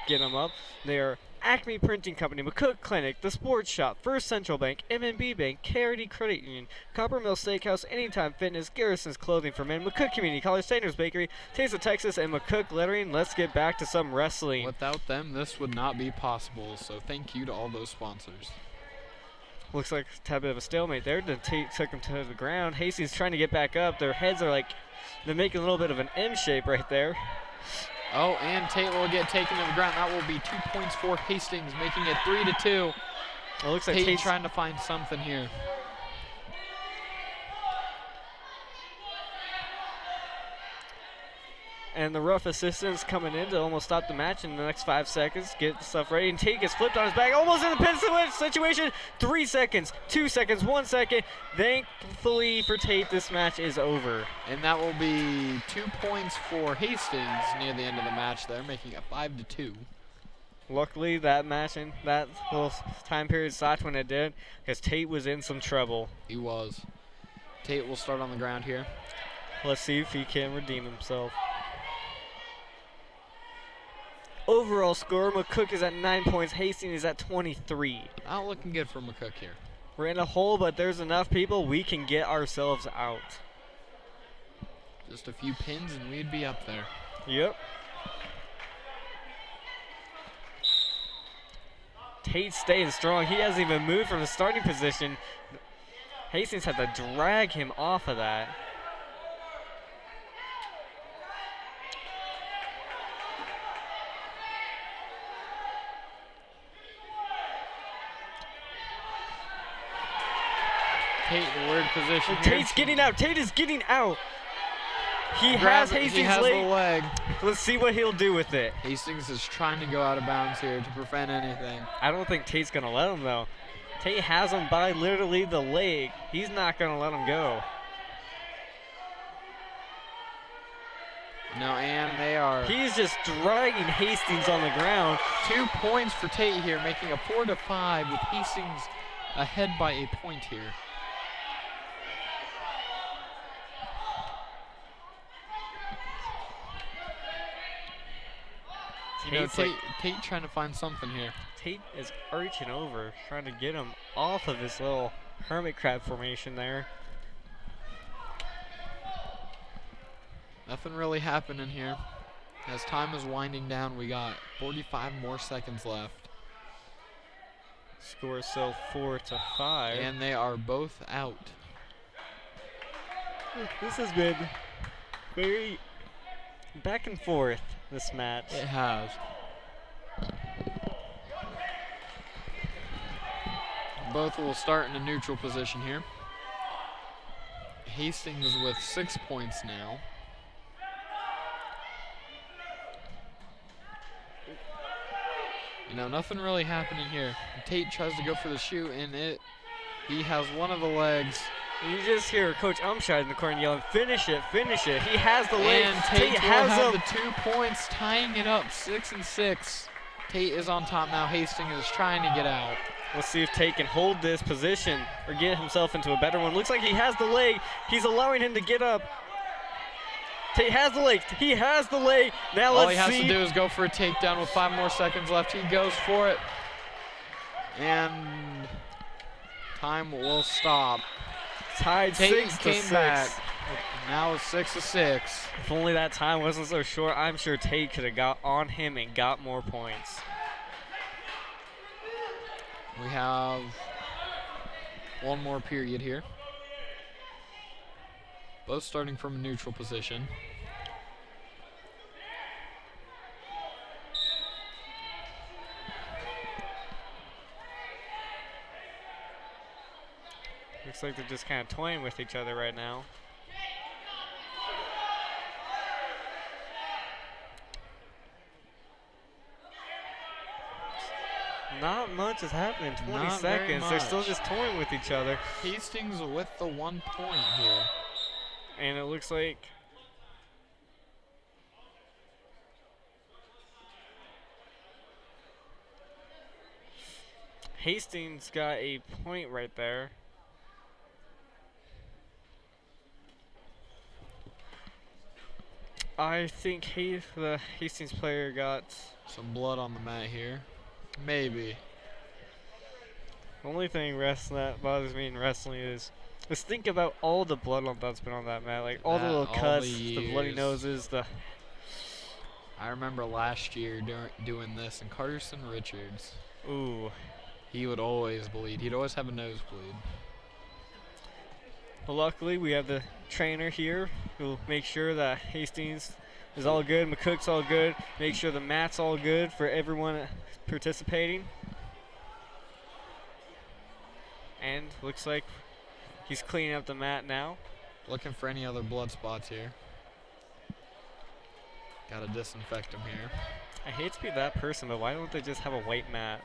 get them up. They are Acme Printing Company, McCook Clinic, The Sports Shoppe, First Central Bank, MNB Bank, KRD Credit Union, Coppermill Steakhouse, Anytime Fitness, Garrison's Clothing for Men, McCook Community College, Sehnerts Bakery, Taste of Texas, and McCook Lettering. Let's get back to some wrestling. Without them, this would not be possible, so thank you to all those sponsors. Looks like a tad bit of a stalemate there. The Tate took him to the ground. Hastings trying to get back up. Their heads are like, they're making a little bit of an M shape right there. Oh, and Tate will get taken to the ground. That will be 2 points for Hastings, making it 3-2. It looks like Tate trying to find something here. And the rough assistants coming in to almost stop the match in the next 5 seconds. Get stuff ready. And Tate gets flipped on his back. Almost in the pin situation. 3 seconds, 2 seconds, 1 second. Thankfully for Tate, this match is over. And that will be 2 points for Hastings near the end of the match there, making it 5-2. Luckily, that match and that little time period stopped when it did, because Tate was in some trouble. He was. Tate will start on the ground here. Let's see if he can redeem himself. Overall score, McCook is at 9 points. Hastings is at 23. Not looking good for McCook here. We're in a hole, but there's enough people. We can get ourselves out. Just a few pins and we'd be up there. Yep. Tate's staying strong. He hasn't even moved from the starting position. Hastings had to drag him off of that. Tate in a weird position. Tate's getting out. Tate is getting out. He has Hastings' leg. Let's see what he'll do with it. Hastings is trying to go out of bounds here to prevent anything. I don't think Tate's going to let him, though. Tate has him by literally the leg. He's not going to let him go. No, and they are. He's just dragging Hastings on the ground. 2 points for Tate here, making a 4-5 with Hastings ahead by a point here. You know, Tate's Tate trying to find something here. Tate is arching over, trying to get him off of his little hermit crab formation there. Nothing really happening here. As time is winding down, we got 45 more seconds left. Score is still 4-5. And they are both out. This has been very back and forth, this match. It has. Both will start in a neutral position here. Hastings with 6 points now. You know, nothing really happening here. Tate tries to go for the shoot, and he has one of the legs. You just hear Coach Umshide in the corner yelling, "Finish it, finish it." He has the leg. And Tate will has have him. the 2 points, tying it up 6-6. Tate is on top now. Hastings is trying to get out. Let's see if Tate can hold this position or get himself into a better one. Looks like he has the leg. He's allowing him to get up. Tate has the leg. He has the leg. Now All let's he has see. to do is go for a takedown with 5 more seconds left. He goes for it. And time will stop. Tied Tate 6-6. came back. Now it's 6-6. If only that time wasn't so short, I'm sure Tate could have got on him and got more points. We have one more period here. Both starting from a neutral position. Looks like they're just kind of toying with each other right now. Not much is happening. 20 Not very seconds. They're still much. just toying with each other. Hastings with the 1 point here. And it looks like Hastings got a point right there. I think the Hastings player got Some blood on the mat here. Maybe. the only thing wrestling that bothers me in wrestling is just think about all the blood that's been on that mat, like all the little All cuts, the the bloody years. noses, the I remember last year doing this, and Carson Richards, ooh. he would always bleed. He'd always have a nosebleed. But luckily, we have the trainer here who'll make sure that Hastings is all good, McCook's all good, make sure the mat's all good for everyone participating. And looks like he's cleaning up the mat now. Looking for any other blood spots here. Gotta disinfect them here. I hate to be that person, but why don't they just have a white mat?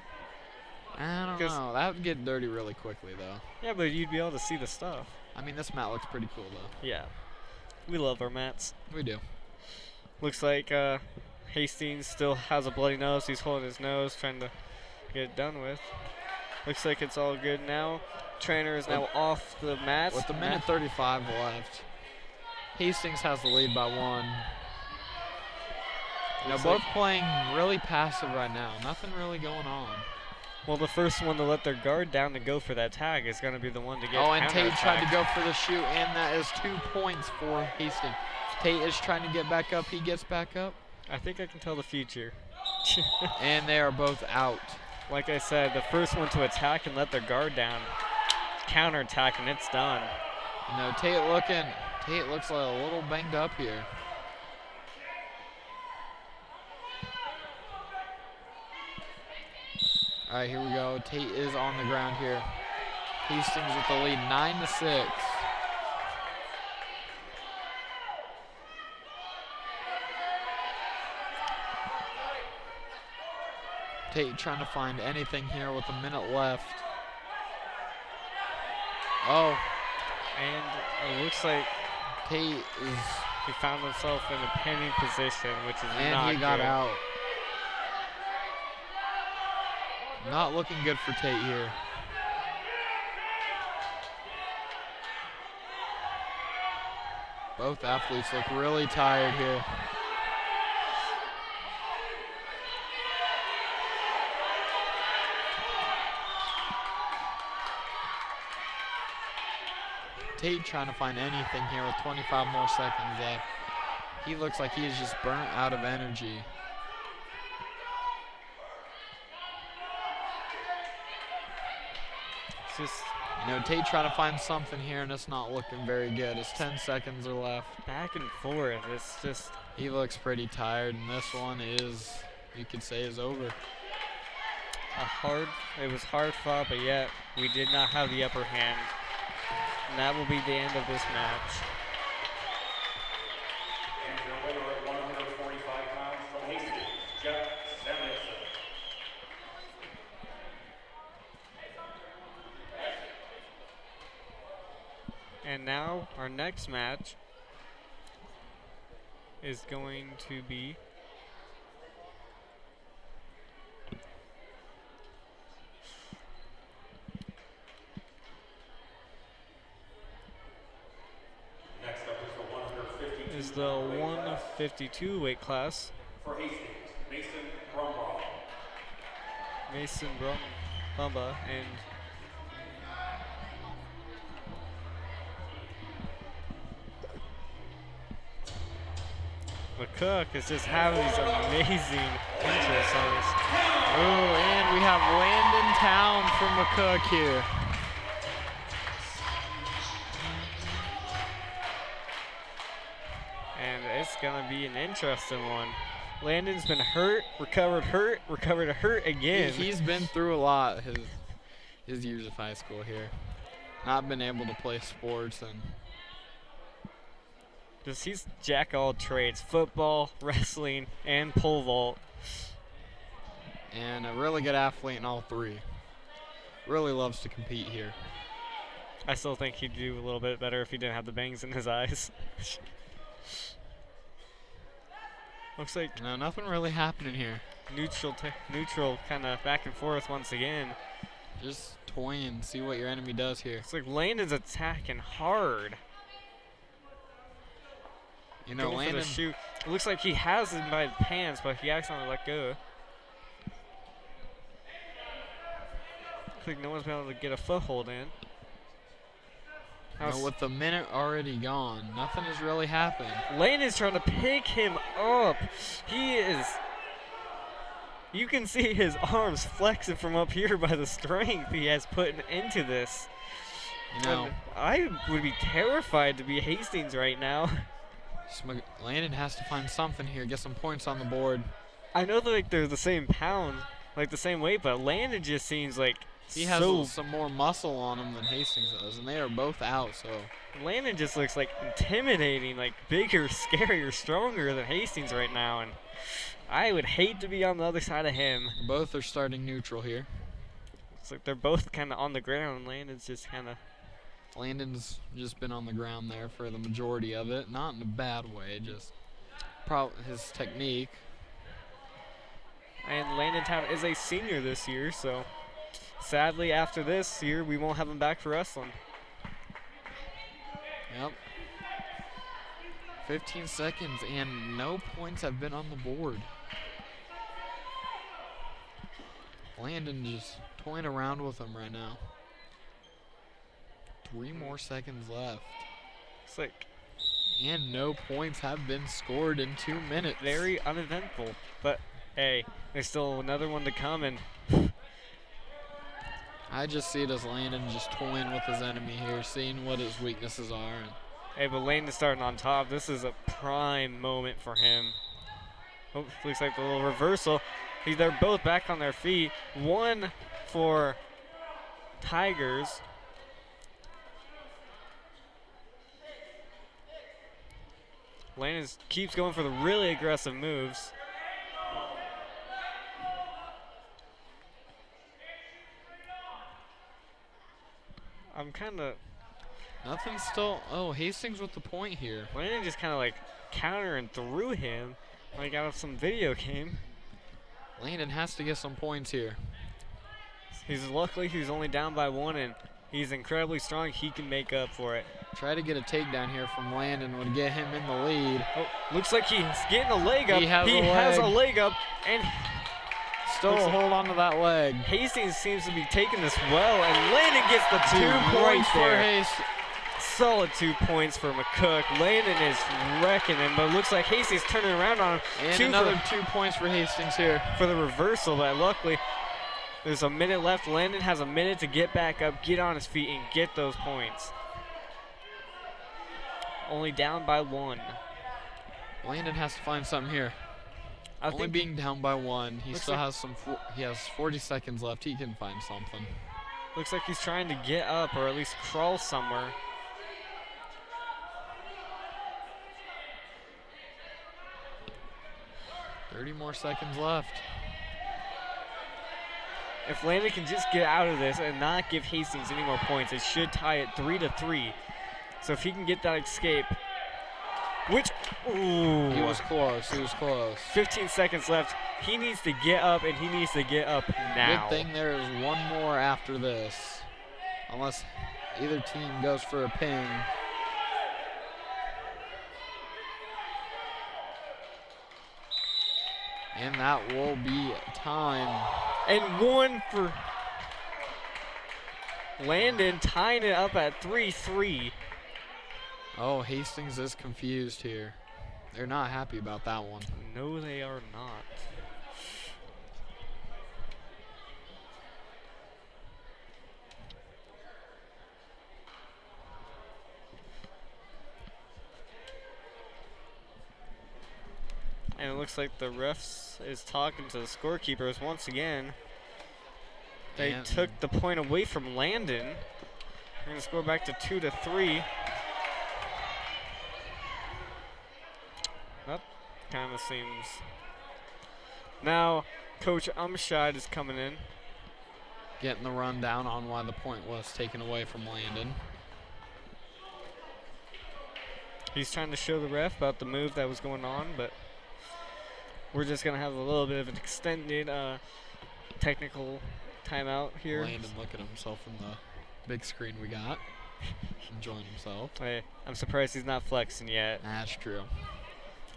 I don't 'Cause- know. That would get dirty really quickly, though. Yeah, but you'd be able to see the stuff. I mean, this mat looks pretty cool, though. Yeah, we love our mats. We do. Looks like Hastings still has a bloody nose. He's holding his nose, trying to get it done with. Looks like it's all good now. Trainer is now off the mat. With the minute 35 left, Hastings has the lead by 1. You know, Looks both like- playing really passive right now. Nothing really going on. Well, the first one to let their guard down to go for that tag is going to be the one to get Oh, and Tate tried to counterattacked. go for the shoot, and that is 2 points for Hastings. Tate is trying to get back up. He gets back up, I think I can tell the future. and they are both out. Like I said, the first one to attack and let their guard down, counterattack, and it's done. You know, Tate looks like a little banged up here. All right, here we go. Tate is on the ground here. Hastings with the lead, 9-6. Tate trying to find anything here with a minute left. Oh, And it looks like Tate is, he found himself in a pinning position, which is and not he got good. out. Not looking good for Tate here. Both athletes look really tired here. Tate trying to find anything here with 25 more seconds left. He looks like he is just burnt out of energy. It's just Tate trying to find something here, and it's not looking very good. It's 10 seconds are left. back and forth. It's just He looks pretty tired, and this one is, you could say, is over. it was hard fought, but yet we did not have the upper hand. And that will be the end of this match. And your winner at 145 pounds from Hastings, Sehnerts. And now our next match is going to be Next up is the 152. is the 152 weight class. For Hastings, Mason Brumbaugh. Mason Bumba and McCook is just having these amazing interests on this. Oh, and we have Landon Town from McCook here. And it's gonna be an interesting one. Landon's been hurt, recovered hurt again. He's been through a lot his years of high school here. Not been able to play sports, and He's jack of all trades: football, wrestling, and pole vault. and a really good athlete in all three. Really loves to compete here. I still think he'd do a little bit better if he didn't have the bangs in his eyes. Looks like No, nothing really happening here. neutral kind of back and forth once again. Just toying, see what your enemy does here. It's like Landon's attacking hard. You know, Going for the Landon, shoot. It looks like he has it by the pants, but he accidentally let go. Looks like no one's been able to get a foothold in. with the minute already gone, nothing has really happened. Landon's trying to pick him up. He is. You can see his arms flexing from up here by the strength he has put into this. You know, And I would be terrified to be Hastings right now. Landon has to find something here, get some points on the board. I know that like they're the same pound, like the same weight, but Landon just seems like He has so. some more muscle on him than Hastings does, and they are both out, so. Landon just looks like intimidating, like bigger, scarier, stronger than Hastings right now, and I would hate to be on the other side of him. Both are starting neutral here. It's like they're both kind of on the ground. Landon's just kind of. Landon's just been on the ground there for the majority of it. Not in a bad way, just his technique. And Landon Town is a senior this year, so sadly after this year we won't have him back for wrestling. Yep. 15 seconds and no points have been on the board. Landon just toying around with him right now. 3 more seconds left. It's like And no points have been scored in 2 minutes. very uneventful, but hey, there's still another one to come, and I just see it as Landon just toying with his enemy here, seeing what his weaknesses are. And hey, but Landon's starting on top. This is a prime moment for him. Oh, looks like the little reversal. They're both back on their feet. One for Tigers. Landon keeps going for the really aggressive moves. I'm kind of. nothing's still. Oh, Hastings with the point here. Landon just kind of like countering through him like out of some video game. Landon has to get some points here. Luckily he's only down by 1, and he's incredibly strong. He can make up for it. Try to get a takedown here from Landon would get him in the lead. Oh, looks like he's getting a leg up. He has a a leg. leg up, and Still Looks like- hold on to that leg. Hastings seems to be taking this well, and Landon gets the 2 2 right points for there. Hastings. solid 2 points for McCook. Landon is wrecking him, but it looks like Hastings turning around on him. And another 2 points for Hastings here. For the reversal, but luckily there's a minute left. Landon has a minute to get back up, get on his feet, and get those points. Only down by 1. Landon has to find something here. Only being down by 1, he still has he has 40 seconds left. He can find something. Looks like he's trying to get up or at least crawl somewhere. $30 more seconds left. If Landon can just get out of this and not give Hastings any more points, it should tie it 3-3. So if he can get that escape, which, ooh. He was close, he was close. 15 seconds left. He needs to get up, and he needs to get up now. Good thing there is one more after this. Unless either team goes for a ping. And that will be time. And 1 for Landon, tying it up at 3-3. Oh, Hastings is confused here. They're not happy about that one. No, they are not. And it looks like the refs is talking to the scorekeepers once again. They took the point away from Landon. They're going to score back to 2-3. That kind of seems. Now, Coach Umshad is coming in. Getting the rundown on why the point was taken away from Landon. He's trying to show the ref about the move that was going on, but we're just going to have a little bit of an extended technical timeout here. Landon looking at himself from the big screen we got. Enjoying himself. Hey, I'm surprised he's not flexing yet. That's true.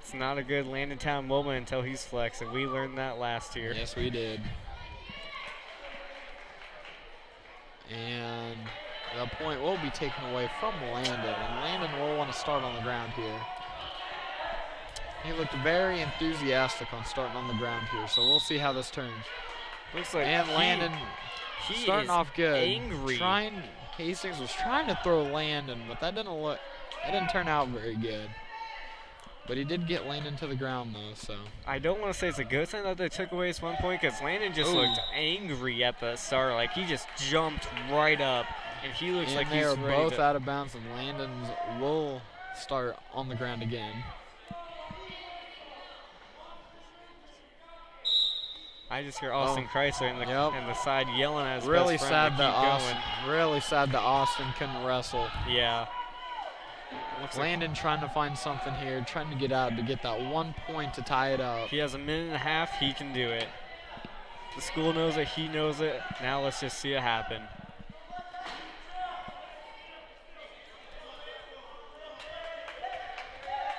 It's not a good Landon Town moment until he's flexing. We learned that last year. Yes, we did. And the point will be taken away from Landon. And Landon will want to start on the ground here. He looked very enthusiastic on starting on the ground here, so we'll see how this turns. Looks like and Landon he starting off good. Angry. Hastings was trying to throw Landon, but that didn't turn out very good. But he did get Landon to the ground though, so. I don't want to say it's a good thing that they took away his 1 point, because Landon just looked angry at the start. Like he just jumped right up, and he looks like he's ready. They are both out of bounds, and Landon's will start on the ground again. I just hear Austin Chrysler in the side yelling at his really best friend to keep going. Really sad that Austin couldn't wrestle. Yeah. Landon trying to find something here, trying to get out to get that 1 point to tie it up. He has a minute and a half. He can do it. The school knows it. He knows it. Now let's just see it happen.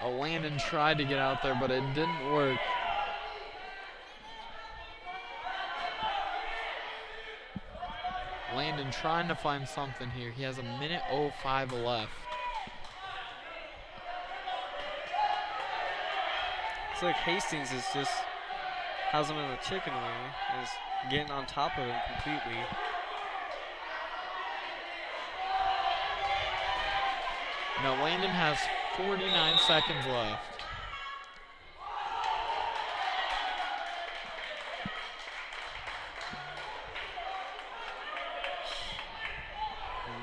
Landon tried to get out there, but it didn't work. Landon trying to find something here. He has a minute 05 left. It's like Hastings is just has him in the chicken wing and is getting on top of him completely. Now Landon has 49 seconds left.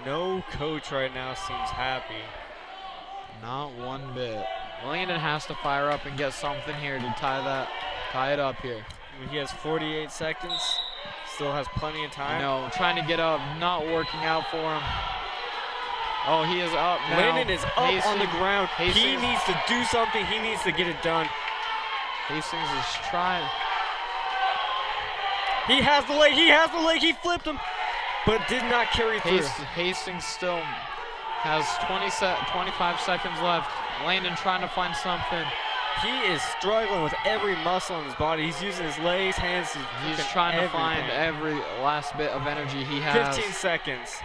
No coach right now seems happy. Not one bit. Landon has to fire up and get something here to tie it up here. I mean, he has 48 seconds. Still has plenty of time. No, trying to get up, not working out for him. Oh, he is up now. Landon is up on the ground. He needs to do something. He needs to get it done. Hastings is trying. He has the leg. He has the leg. He flipped him, but did not carry through. Hastings still has 25 seconds left. Landon trying to find something. He is struggling with every muscle in his body. He's using his legs, hands. He's trying to find every last bit of energy he has. 15 seconds.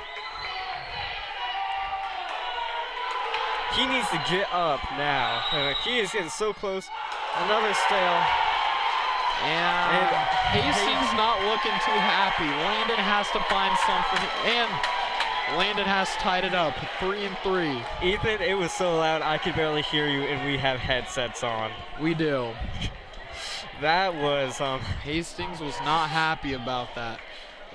He needs to get up now. He is getting so close. Another stale. And Hastings not looking too happy. Landon has to find something, and Landon has tied it up, 3-3. Ethan, it was so loud I could barely hear you, and we have headsets on. We do. That was Hastings was not happy about that.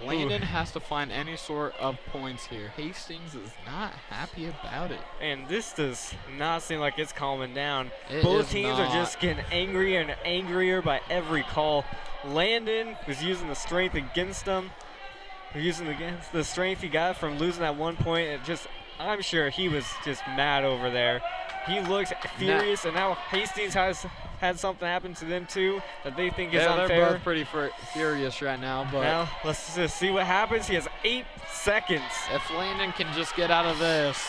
Landon has to find any sort of points here. Hastings is not happy about it. And this does not seem like it's calming down. It Both is teams not. are just getting angrier and angrier by every call. Landon was using the strength against them. Using the strength he got from losing that 1 point. I'm sure he was just mad over there. He looks furious, and now Hastings has had something happen to them too that they think is unfair. They're both pretty furious right now, but now let's just see what happens. He has 8 seconds. if Landon can just get out of this.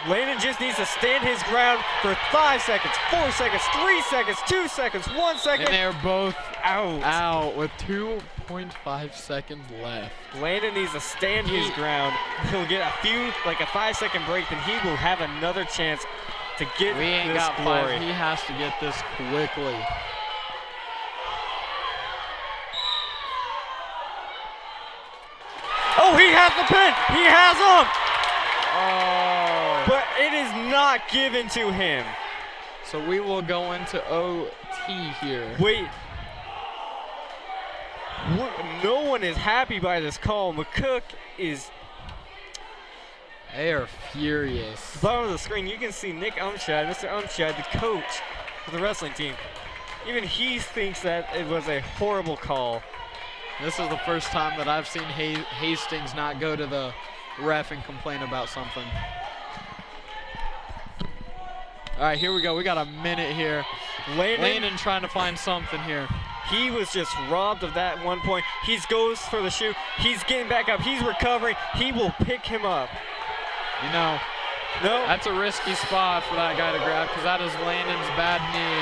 Landon just needs to stand his ground for 5 seconds, 4 seconds, 3 seconds, 2 seconds, 1 second. And they're both out. Out with 2.5 seconds left. Landon needs to stand his ground. He'll get like a 5-second break, then he will have another chance to get We ain't this got glory. 5. He has to get this quickly. Oh, he has the pin. He has him. Oh. But it is not given to him. So we will go into OT here. Wait. No one is happy by this call. McCook is... They are furious. Bottom of the screen, you can see Nick Umshad, Mr. Umshad, the coach of the wrestling team. Even he thinks that it was a horrible call. This is the first time that I've seen Hastings not go to the ref and complain about something. All right, here we go. We got a minute here. Landon trying to find something here. He was just robbed of that 1 point. He goes for the shoe. He's getting back up. He's recovering. He will pick him up. You know, no, that's a risky spot for that guy to grab because that is Landon's bad knee.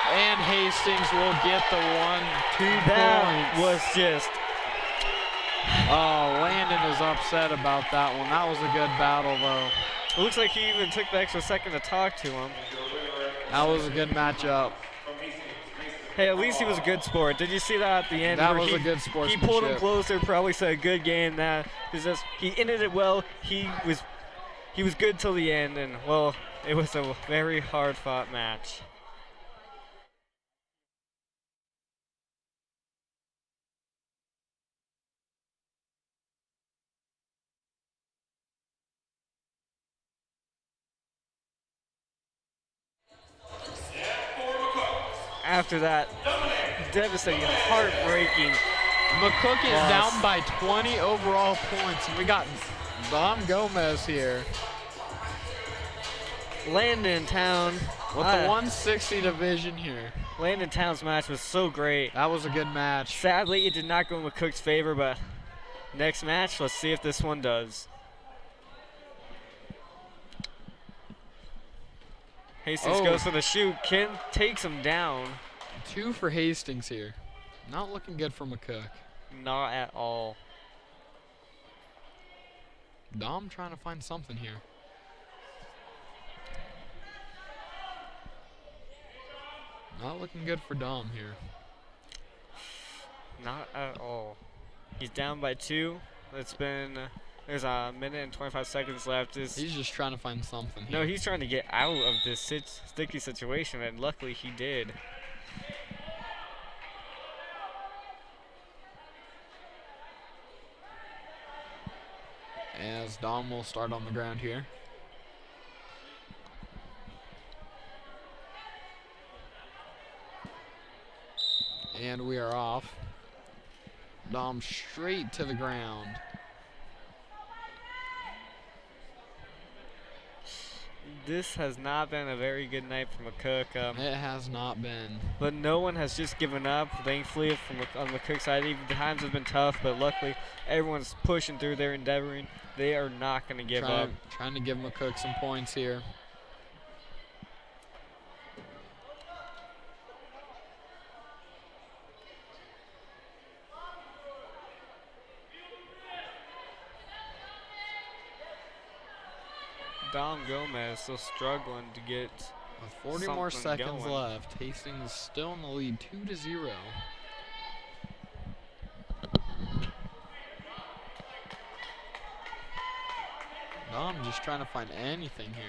And Hastings will get the 1-2 That points. was just... Oh, Landon is upset about that one. That was a good battle, though. It looks like he even took the extra second to talk to him. That was a good matchup. Hey, at least he was a good sport. Did you see that at the end? That where was a good sportsmanship. He pulled him closer, probably said a good game. That he ended it well. He was good till the end, and well, it was a very hard-fought match. After that, devastating, heartbreaking. McCook is loss. down by 20 overall points, and we got Dom Gomez here. Landon Town. With the 160 division here. Landon Town's match was so great. That was a good match. Sadly, it did not go in McCook's favor, but next match, let's see if this one does. Hastings goes for the shoot. Ken takes him down. 2 for Hastings here. Not looking good for McCook. Not at all. Dom trying to find something here. Not looking good for Dom here. Not at all. He's down by 2. There's a minute and 25 seconds left. He's just trying to find something here. No, he's trying to get out of this sticky situation, and luckily he did. As Dom will start on the ground here. And we are off. Dom straight to the ground. This has not been a very good night for McCook. It has not been. But no one has just given up. Thankfully, on McCook's side, even the times have been tough, but luckily everyone's pushing through. They're endeavoring. They are not going to give up. Trying to give McCook some points here. Dom Gomez still struggling to get With 40 more something seconds going. left, Hastings still in the lead, 2-0. Dom just trying to find anything here.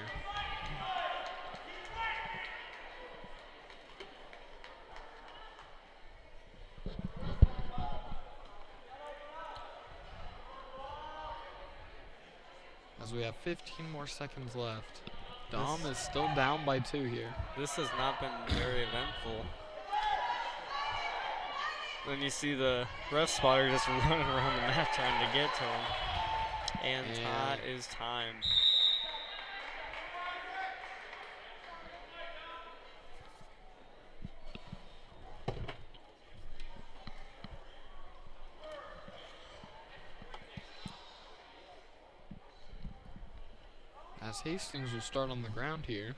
As we have 15 more seconds left. Dom is still down by 2 here. This has not been very eventful. Then you see the ref spotter just running around the mat trying to get to him. And that is time. As Hastings will start on the ground here.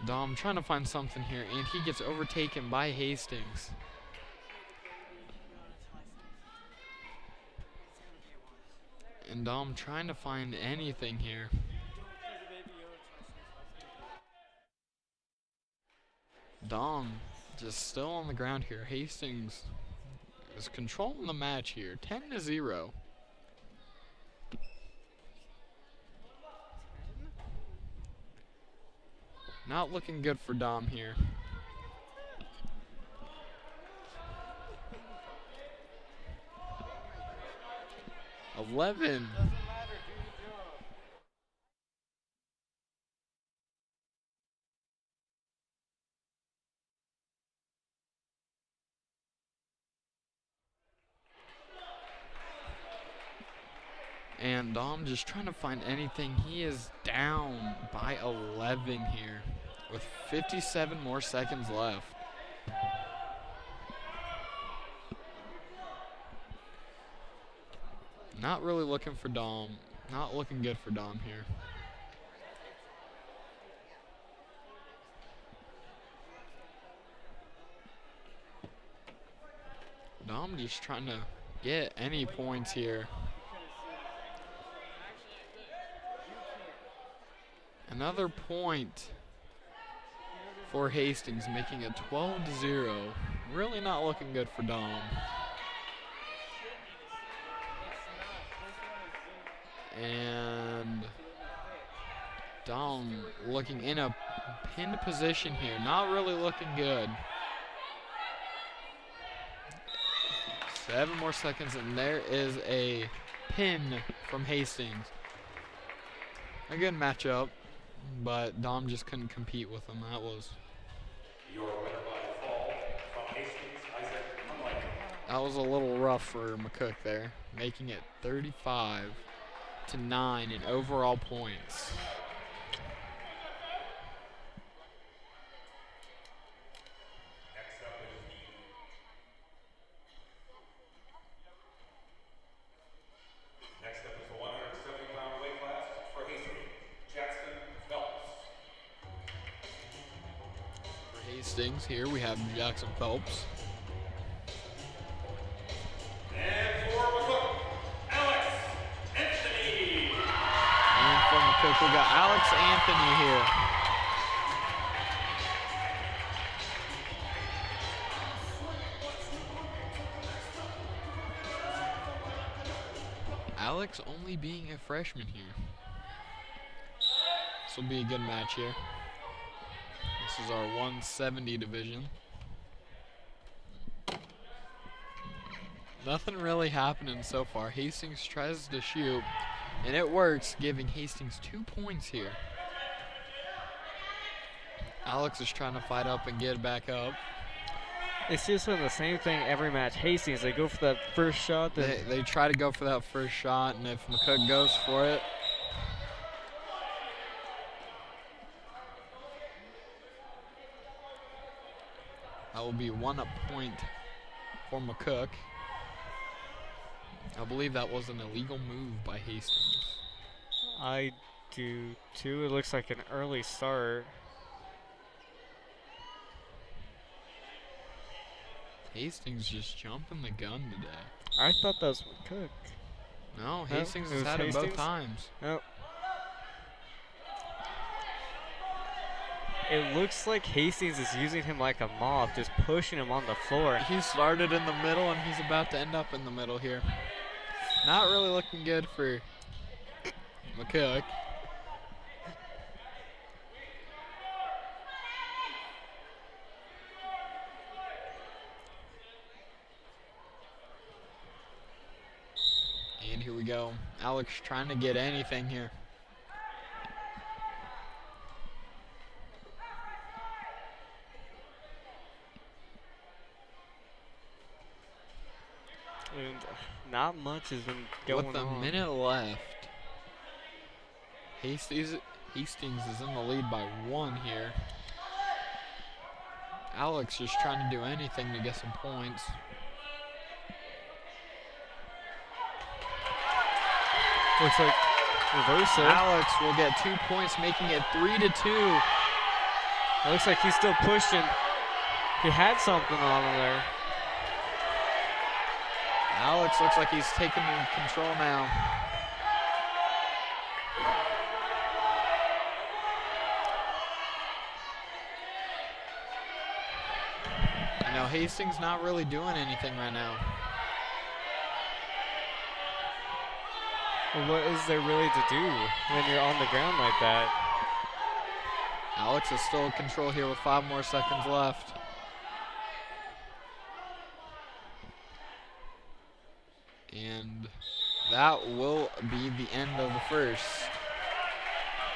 Dom trying to find something here, and he gets overtaken by Hastings. And Dom trying to find anything here. Dom just still on the ground here. Hastings is controlling the match here, 10-0. Not looking good for Dom here. $11. And Dom just trying to find anything. He is down by 11 here with 57 more seconds left. Not really looking for Dom. Not looking good for Dom here. Dom just trying to get any points here. Another point for Hastings, making it 12-0. Really not looking good for Dom. And Dom looking in a pinned position here. Not really looking good. 7 more seconds, and there is a pin from Hastings. A good matchup, but Dom just couldn't compete with him. That was a little rough for McCook there, making it 35-9 in overall points. Next up is the 170-pound weight class for Hastings, Jackson Phelps. For Hastings, here we have Jackson Phelps. And for McCook, Alex Anthony. And for McCook, we got Alex Anthony here. Alex only being a freshman here. This will be a good match here. This is our 170 division. Nothing really happening so far. Hastings tries to shoot, and it works, giving Hastings 2 points here. Alex is trying to fight up and get back up. It's just been the same thing every match. Hastings, they go for that first shot. They try to go for that first shot, and if McCook goes for it, that will be 1 point for McCook. I believe that was an illegal move by Hastings. I do too. It looks like an early start. Hastings just jumping the gun today. I thought that was McCook. No, Hastings has was had it both Hastings? times. Oh. It looks like Hastings is using him like a mop, just pushing him on the floor. He started in the middle, and he's about to end up in the middle here. Not really looking good for McCook. And here we go. Alex trying to get anything here. And not much has been going With a on. minute left, Hastings is in the lead by 1 here. Alex just trying to do anything to get some points. Looks like reversal. Alex will get 2 points, making it 3-2. It looks like he's still pushing. He had something on him there. Alex looks like he's taking control now. You know, Hastings not really doing anything right now. Well, what is there really to do when you're on the ground like that? Alex is still in control here with 5 more seconds left. And that will be the end of the first.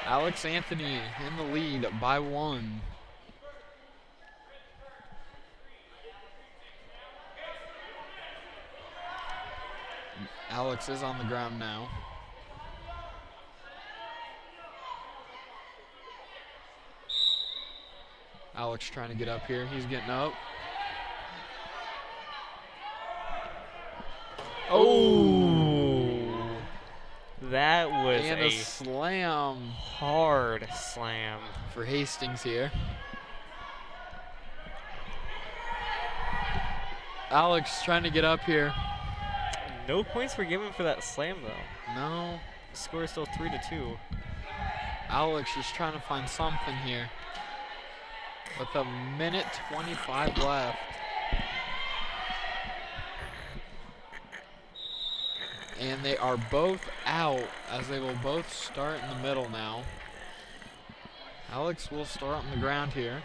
Alex Anthony in the lead by 1. Alex is on the ground now. Alex trying to get up here. He's getting up. Oh, that was And a slam hard slam for Hastings here. Alex trying to get up here. No points were given for that slam though. No. The score is still 3-2. Alex just trying to find something here. With a minute 25 left. And they are both out as they will both start in the middle now. Alex will start on the ground here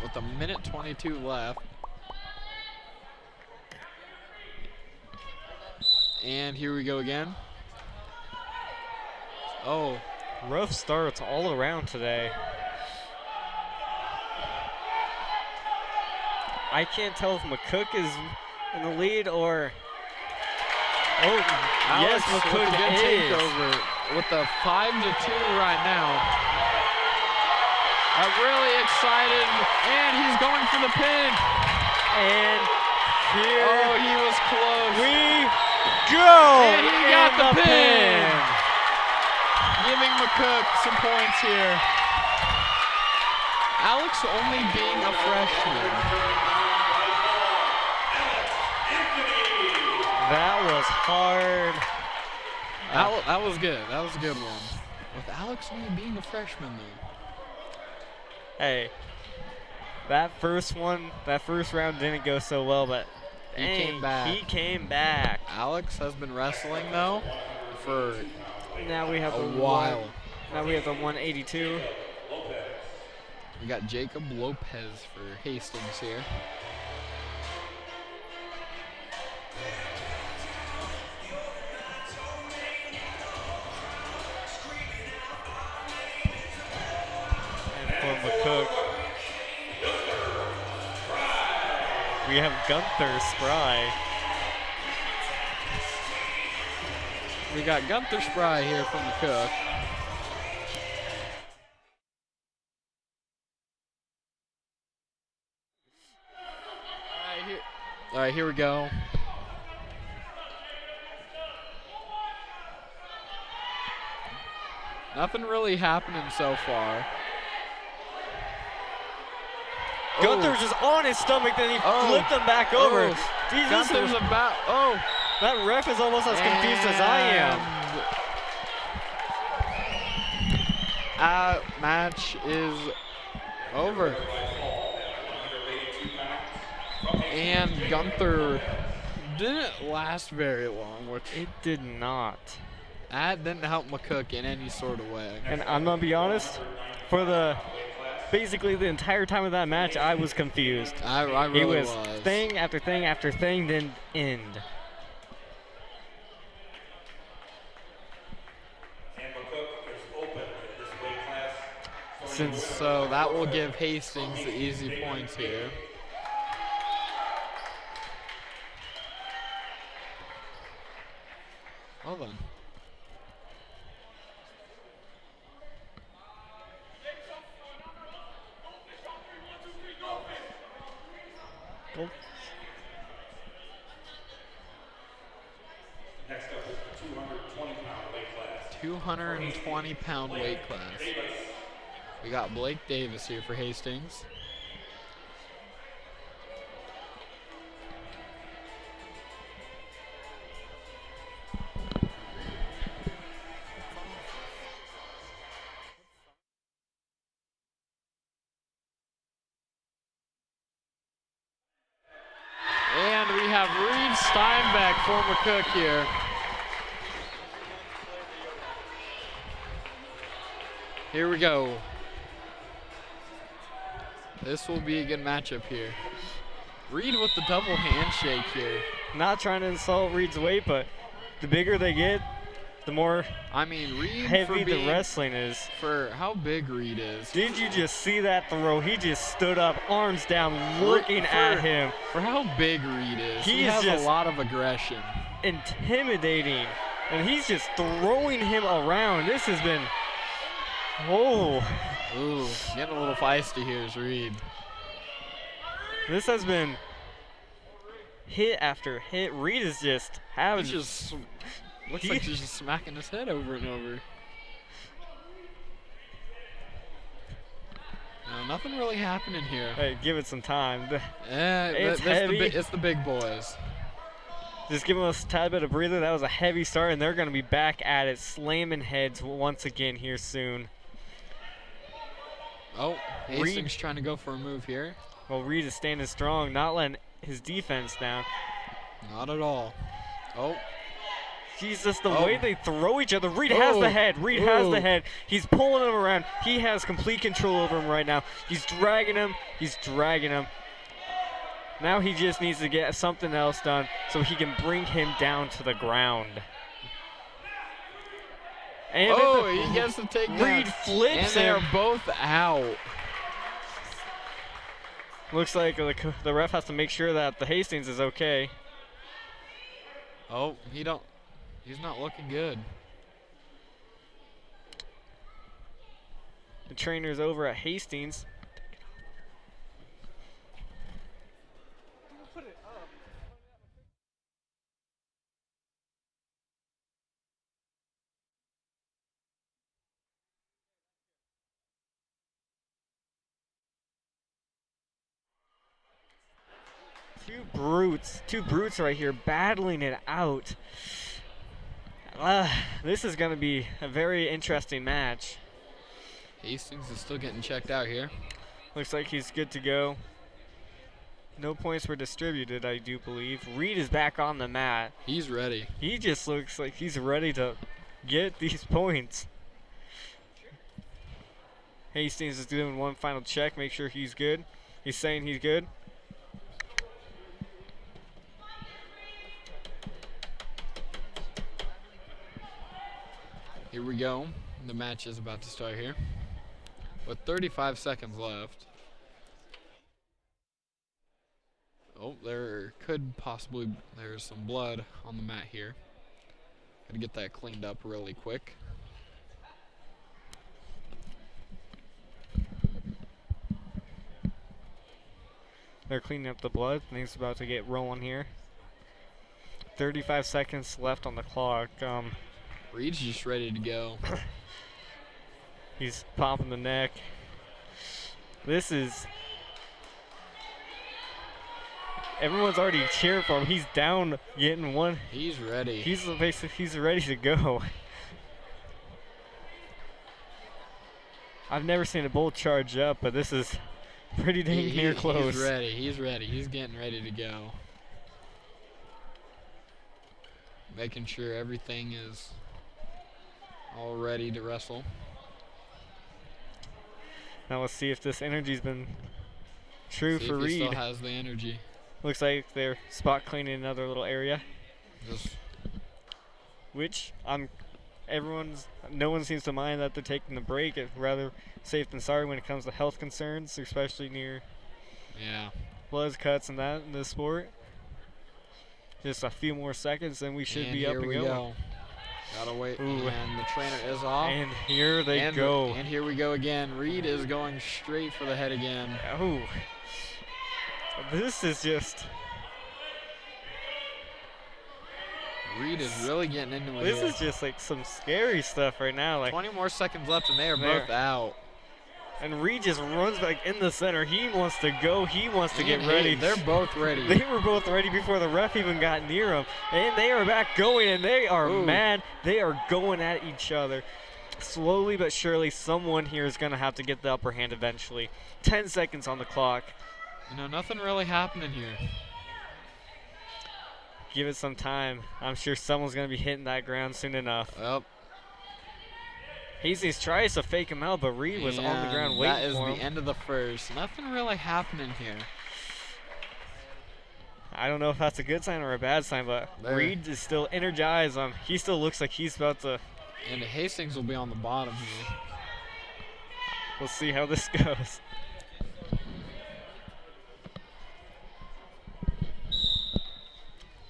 with a minute 22 left. And here we go again. Oh. Rough starts all around today. I can't tell if McCook is in the lead or... Oh, yes, Alex with McCook a good is. takeover with a 5-2 right now. I'm really excited, and he's going for the pin. And here Oh, he was close. we go. And he got And the pin. Giving McCook some points here. Alex only being a freshman. That was hard. That was good. That was a good one. With Alex only being a freshman, though. Hey, that first round didn't go so well, but He came back. He came back. Alex has been wrestling, though, for Now we have a the while. Now we have the 182. We got Jacob Lopez for Hastings here. And for McCook, we have Gunther Spry. We got Gunther Spry here from McCook. All right, here we go. Nothing really happening so far. Gunther's just on his stomach, then he flipped him back over. Jesus, Gunther's about. that ref is almost as confused as I am. Match is over. And Gunther didn't last very long, which It did not. that didn't help McCook in any sort of way. And I'm gonna be honest, for basically the entire time of that match, I was confused. I really It was thing after thing after thing, then end. And McCook is open at this weight class. So that will give Hastings the easy points here. Well then. Next up is the 220-pound weight class. 220-pound weight class. We got Blake Davis here for Hastings. And we have Reed Steinbeck for McCook here. Here we go. This will be a good matchup here. Reed with the double handshake here. Not trying to insult Reed's weight, but the bigger they get, the more I mean, Reed heavy for the being, wrestling is. for how big Reed is. Did you just see that throw? He just stood up, arms down, looking at him. For how big Reed is, he He's has just a lot of aggression. Intimidating, and he's just throwing him around. This has been, oh, Ooh, getting a little feisty here is Reed. this has been hit after hit. Reed is just having. He's just looks like he's just smacking his head over and over. No, nothing really happening here. Hey, give it some time. It's heavy. it's the big boys. Just give them a tad bit of breather. That was a heavy start, and they're going to be back at it, slamming heads once again here soon. Oh, Hastings trying to go for a move here. Well, Reed is standing strong, not letting his defense down. Not at all. Oh. Jesus, the way they throw each other. Reed has the head. Reed has the head. He's pulling him around. He has complete control over him right now. He's dragging him. He's dragging him. Now he just needs to get something else done so he can bring him down to the ground. And he gets to take Reed flips and him. they're both out. Looks like the ref has to make sure that the Hastings is okay. Oh, he's not looking good. The trainer's over at Hastings. Two brutes right here battling it out. This is going to be a very interesting match. Hastings is still getting checked out here. Looks like he's good to go. No points were distributed, I do believe. Reed is back on the mat. He's ready. He just looks like he's ready to get these points. Hastings is doing one final check, make sure he's good. He's saying he's good. Here we go. The match is about to start here. With 35 seconds left. Oh, there's some blood on the mat here. Gotta get that cleaned up really quick. They're cleaning up the blood. Things about to get rolling here. 35 seconds left on the clock. Reed's just ready to go. He's popping the neck. This is Everyone's already cheering for him. He's down, getting one. He's ready. He's ready to go. I've never seen a bull charge up, but this is pretty dang near close. He's ready. He's ready. He's getting ready to go. Making sure everything is all ready to wrestle. Now let's see if this energy's been true for Reed. Reed. Still has the energy. Looks like they're spot cleaning another little area. Just Which no one seems to mind that they're taking the break. It's rather safe than sorry when it comes to health concerns, especially near blood cuts and that in this sport. Just a few more seconds and we should be up and going. Go. Gotta wait. Ooh. And the trainer is off. And here they go. And here we go again. Reed is going straight for the head again. Oh. This is just... Reed is really getting into it. This is just like some scary stuff right now. Like 20 more seconds left and they are both out. And Reed just runs back in the center. He wants to go. He wants to get ready. They're both ready. They were both ready before the ref even got near them. And they are back going, and they are mad. They are going at each other. Slowly but surely, someone here is going to have to get the upper hand eventually. 10 seconds on the clock. You know, nothing really happening here. Give it some time. I'm sure someone's going to be hitting that ground soon enough. Yep. Hastings tries to fake him out, but Reed was on the ground waiting for him. That is the end of the first. Nothing really happening here. I don't know if that's a good sign or a bad sign, but Reed is still energized. He still looks like he's about to. And Hastings will be on the bottom here. We'll see how this goes.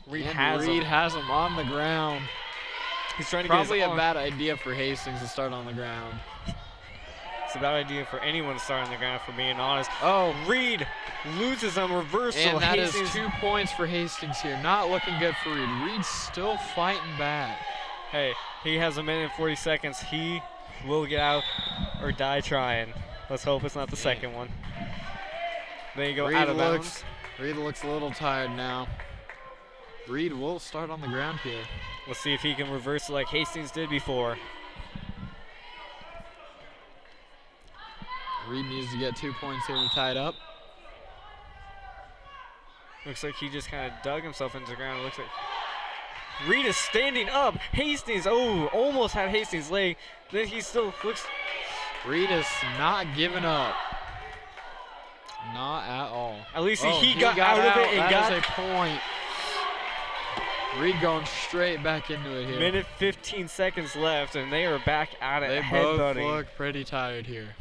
Reed has him on the ground. He's trying to probably a bad idea for Hastings to start on the ground. It's a bad idea for anyone to start on the ground, for being honest. Oh, Reed loses on reversal. And that is 2 points for Hastings here. Not looking good for Reed. Reed's still fighting back. Hey, he has 1 minute and 40 seconds. He will get out or die trying. Let's hope it's not the second one. There you go, out of bounds. Reed looks a little tired now. Reed will start on the ground here. Let's see if he can reverse it like Hastings did before. Reed needs to get 2 points here to tie it up. Looks like he just kind of dug himself into the ground. It looks like Reed is standing up. Hastings, almost had Hastings' leg. Then he still looks. Reed is not giving up. Not at all. At least he got out of it and got a point. Reed going straight back into it here. Minute 15 seconds left, and they are back at it. They both look pretty tired here.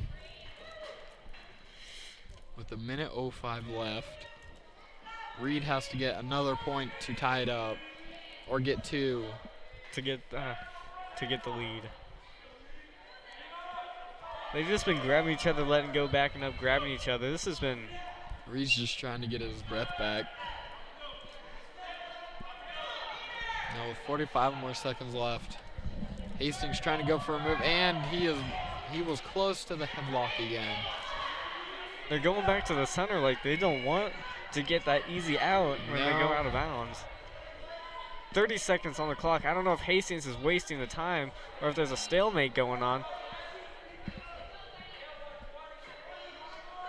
With 1:05 left, Reed has to get another point to tie it up, or get 2 to get the lead. They've just been grabbing each other, letting go, backing up, grabbing each other. This has been. Reed's just trying to get his breath back. Now with 45 more seconds left, Hastings trying to go for a move, and he was close to the headlock again. They're going back to the center like they don't want to get that easy out when they go out of bounds. 30 seconds on the clock. I don't know if Hastings is wasting the time or if there's a stalemate going on.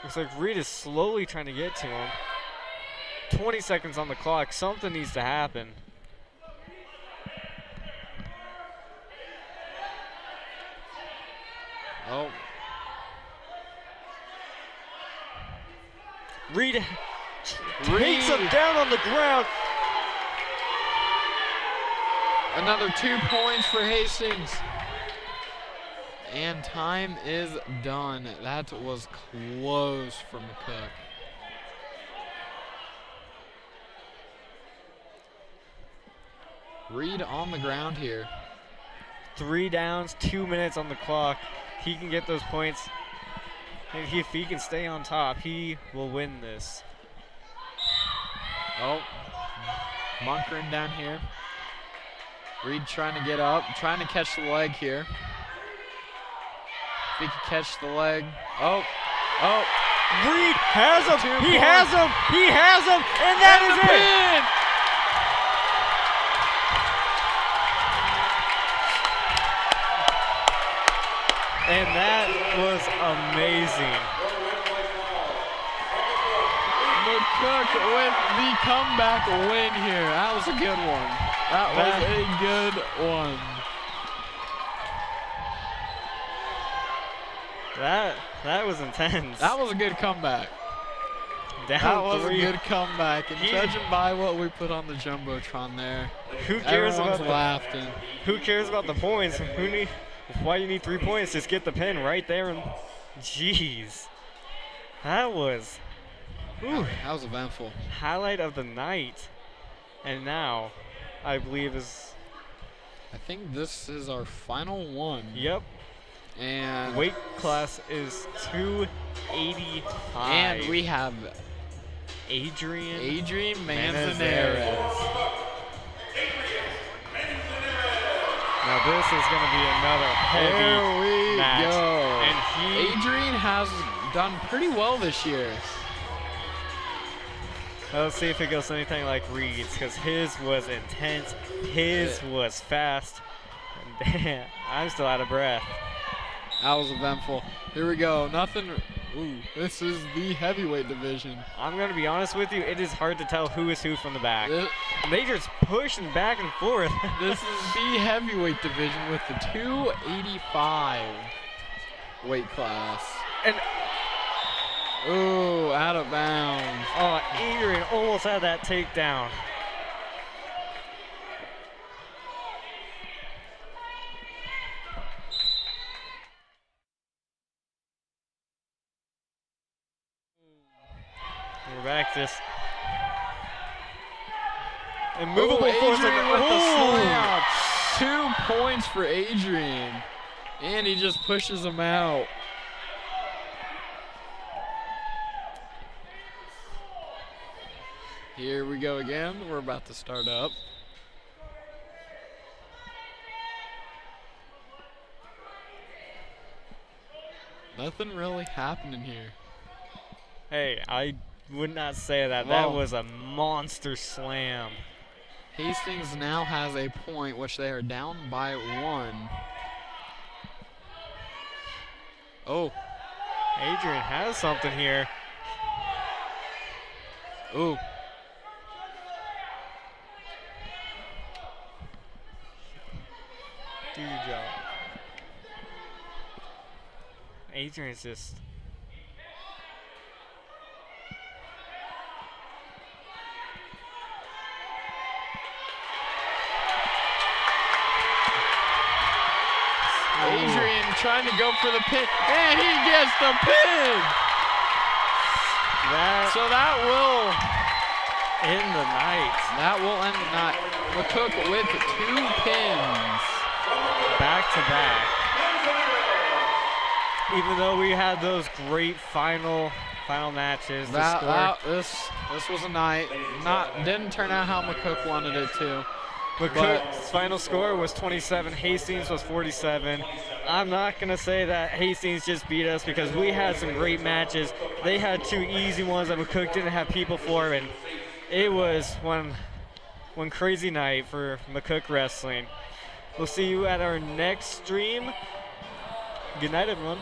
Looks like Reed is slowly trying to get to him. 20 seconds on the clock. Something needs to happen. Oh. Reed takes him down on the ground. Another 2 points for Hastings. And time is done. That was close for McCook. Reed on the ground here. 3 downs, 2 minutes on the clock. He can get those points. And if he can stay on top, he will win this. Oh, bunkering down here. Reed trying to get up, trying to catch the leg here. If he can catch the leg. Oh, Reed has him. 2 He points. has him. He has him. And that is it. Pin! And that was amazing. McCook with the comeback win here. That was a good one. That was a good one. That was intense. That was a good comeback. Down That was 3. a good comeback. And judging by what we put on the Jumbotron there, Who cares everyone's about laughing. Who cares about the points? Why you need 3 points? Just get the pin right there. And jeez, that was That was eventful. highlight of the night. And now, I believe is I think this is our final one. yep. And Weight class is 285. and we have Adrian Manzanares. Now this is going to be another heavy There we match. go. And Adrian has done pretty well this year. let's see if it goes anything like Reed's, because his was intense, his was fast. And I'm still out of breath. That was eventful. Here we go. Nothing. Ooh, this is the heavyweight division. I'm going to be honest with you, it is hard to tell who is who from the back. This, They just pushing back and forth. this is the heavyweight division with the 285 weight class. And Ooh, out of bounds. oh, Adrian almost had that takedown. We're back just immovable Ooh, force. Adrian with the Ooh. slam. 2 points for Adrian. And he just pushes him out. Here we go again. We're about to start up. Nothing really happening here. Hey, I would not say that. Well, that was a monster slam. Hastings now has a point, which they are down by 1. Oh, Adrian has something here. ooh. Do your job. Adrian's just. Adrian trying to go for the pin, and he gets the pin. So that will end the night. That will end the night. McCook with 2 pins. Back to back. Even though we had those great final matches, This was a night. Didn't turn out how McCook wanted it to. McCook's final score was 27. Hastings was 47. I'm not going to say that Hastings just beat us because we had some great matches. They had 2 easy ones that McCook didn't have people for, and it was one crazy night for McCook Wrestling. We'll see you at our next stream. Good night, everyone.